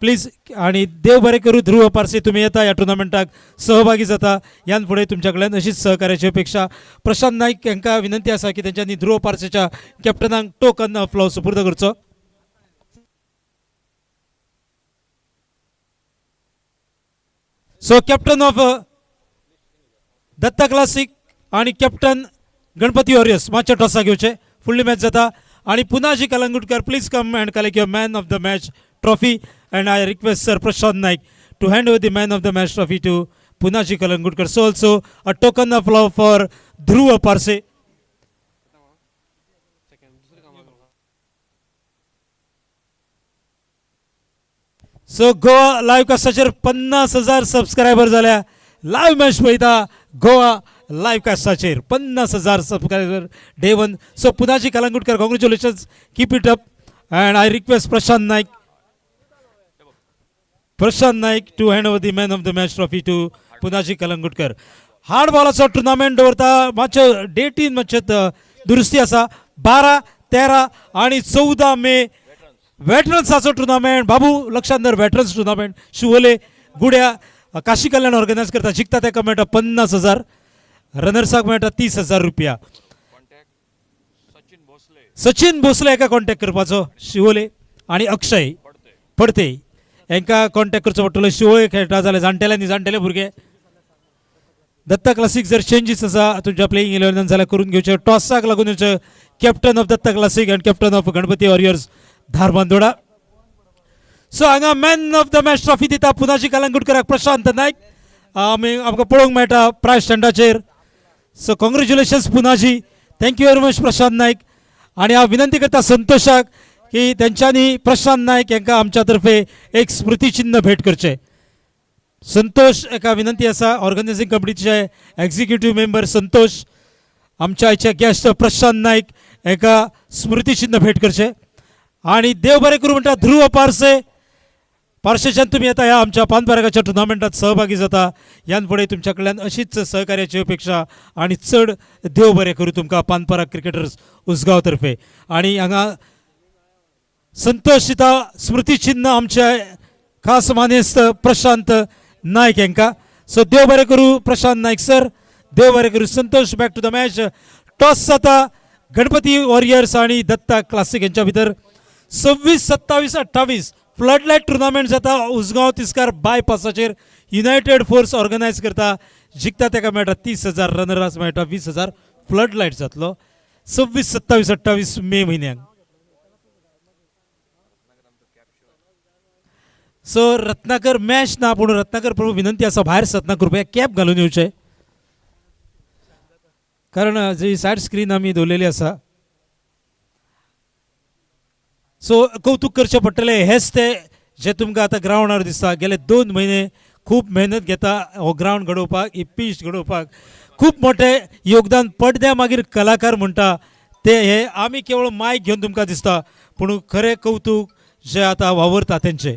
प्लीज. आणि देव बरें करूं ध्रुव पारसे तुम्ही येता ह्या टुर्नामेंटाक सहभागी जाता ह्यान फुडें तुमच्या कडल्यान अशीच सहकार्याची अपेक्षा. प्रशांत नाईक हांकां विनंती आसा की तेंच्यांनी ध्रुव पारसेच्या कॅप्टनाक टोकन ऑफ लव सुपूर्द करचो. So captain of Datta Classic आणि कॅप्टन गणपती वॉरियर्स मातशे टॉसा घेवचे. फुडली मॅच जाता आणि Punaji Kalangutkar please come and collect your man of the match trophy and I request sir Prashant Naik to hand over the man of the match trophy to Punaji Kalangutkar. So also a token of love for Dhruv Parse. So Goa live कास्टाचेर 50,000 subscriber झाल्या. Live match पळयता Goa live कास्टाचेर 50,000 subscriber day 1. So Punaji Kalangutkar congratulations, keep it up and I request Prashant Naik to hand over the man of the match trophy to Punaji Kalangutkar. Hard बॉलाचो tournament दवरता. मातशे डेटीन मातशे दुरुस्ती आसा. 12, 13 आणि 14 मे वेटरन्साचो टुर्नामेंट. बाबू लक्षात दर वेटरन्स टुर्नामेंट शिवोले गुड्या काशी कल्याण ऑर्गनायज करता. जिखता ताका मेळटा 50,000, रनर्साक मेळटा 30,000 रुपया. सचिन भोसले हाका कॉन्टॅक्ट करपाचो शिवोले आणि अक्षय पडते हांकां कॉन्टॅक्ट करचो पडटलो. शिवोले खेळटा जाल्यार जाणटेले भुरगे. दत्ता क्लासीक जर चेंजीस आसा तुमच्या प्लेइंग 11 जाल्यार करून घेवचे. टॉसाक लागून येवचे captain of Datta classic and captain of Ganpati warriors Dharbandoda. So हांगा man of the match trophy दिता पुनाजी कलंगुटकराक प्रशांत नाईक. आमकां पळोवंक मेळटा प्रायज स्टँडाचेर. So congratulations Punaji. Thank you very much Prashant Naik. आणि हांव विनंती करता संतोषाक की तेंच्यांनी प्रशांत नाईक हांकां आमच्या तर्फे एक स्मृती चिन्ह भेट करचे. संतोष एका विनंती आसा ऑर्गनायझिंग कमिटीचे एक्झिक्युटिव्ह मेंबर संतोष आमच्या आयचे गेस्ट प्रशांत नाईक हाका स्मृती चिन्ह भेट करचे. आणि देव बरें करूं म्हणटा ध्रुव पारसेच्यान तुमी येता ह्या आमच्या पानपरागाच्या टुर्नामेंटात सहभागी जाता. ह्यान फुडें तुमच्या कडल्यान अशीच सहकार्याची अपेक्षा आणि चड देव बरें करूं तुमकां पानपराग क्रिकेटर्स उसगांव तर्फे. आणि हांगा संतोष दिता स्मृती चिन्ह आमचे खास मानेस्त प्रशांत नाईक हांकां. सो देव बरें करूं प्रशांत नाईक सर. देव बरें करूं. Santosh back to the match. Toss जाता गणपती वॉरियर्स आणि दत्ता क्लासीक यांच्या भितर. 26, 27, 28 फ्लड लाईट टुर्नामेंट जाता उसगांव तिस्कार बायपासाचेर. युनायटेड फोर्स ऑर्गनायज करता. जिखता ताका मेळटा 30,000, रनरास मेळटा 20,000. फ्लड लाईट जातलो 26, 27, 28 मे म्हयन्याक. सो रत्नाकर मॅच ना पूण रत्नाकर प्रभू विनंती आसा भायर सरतना कृपया कॅप घालून येवचे कारण जी सायड स्क्रीन आमी दवरलेली आसा. सो कौतुक करचें पडटलें. हेच ते जे तुमकां आतां ग्रावंडार दिसता. गेले 2 म्हयने खूब मेहनत घेता हो ग्रावंड घडोवपाक, ही पीच घडोवपाक. खूब मोठे योगदान पडद्या मागीर कलाकार म्हणटा ते हे आमी केवळ मायक घेवन तुमकां दिसता पूण खरें कौतुक जे आतां वावरता तेंचे.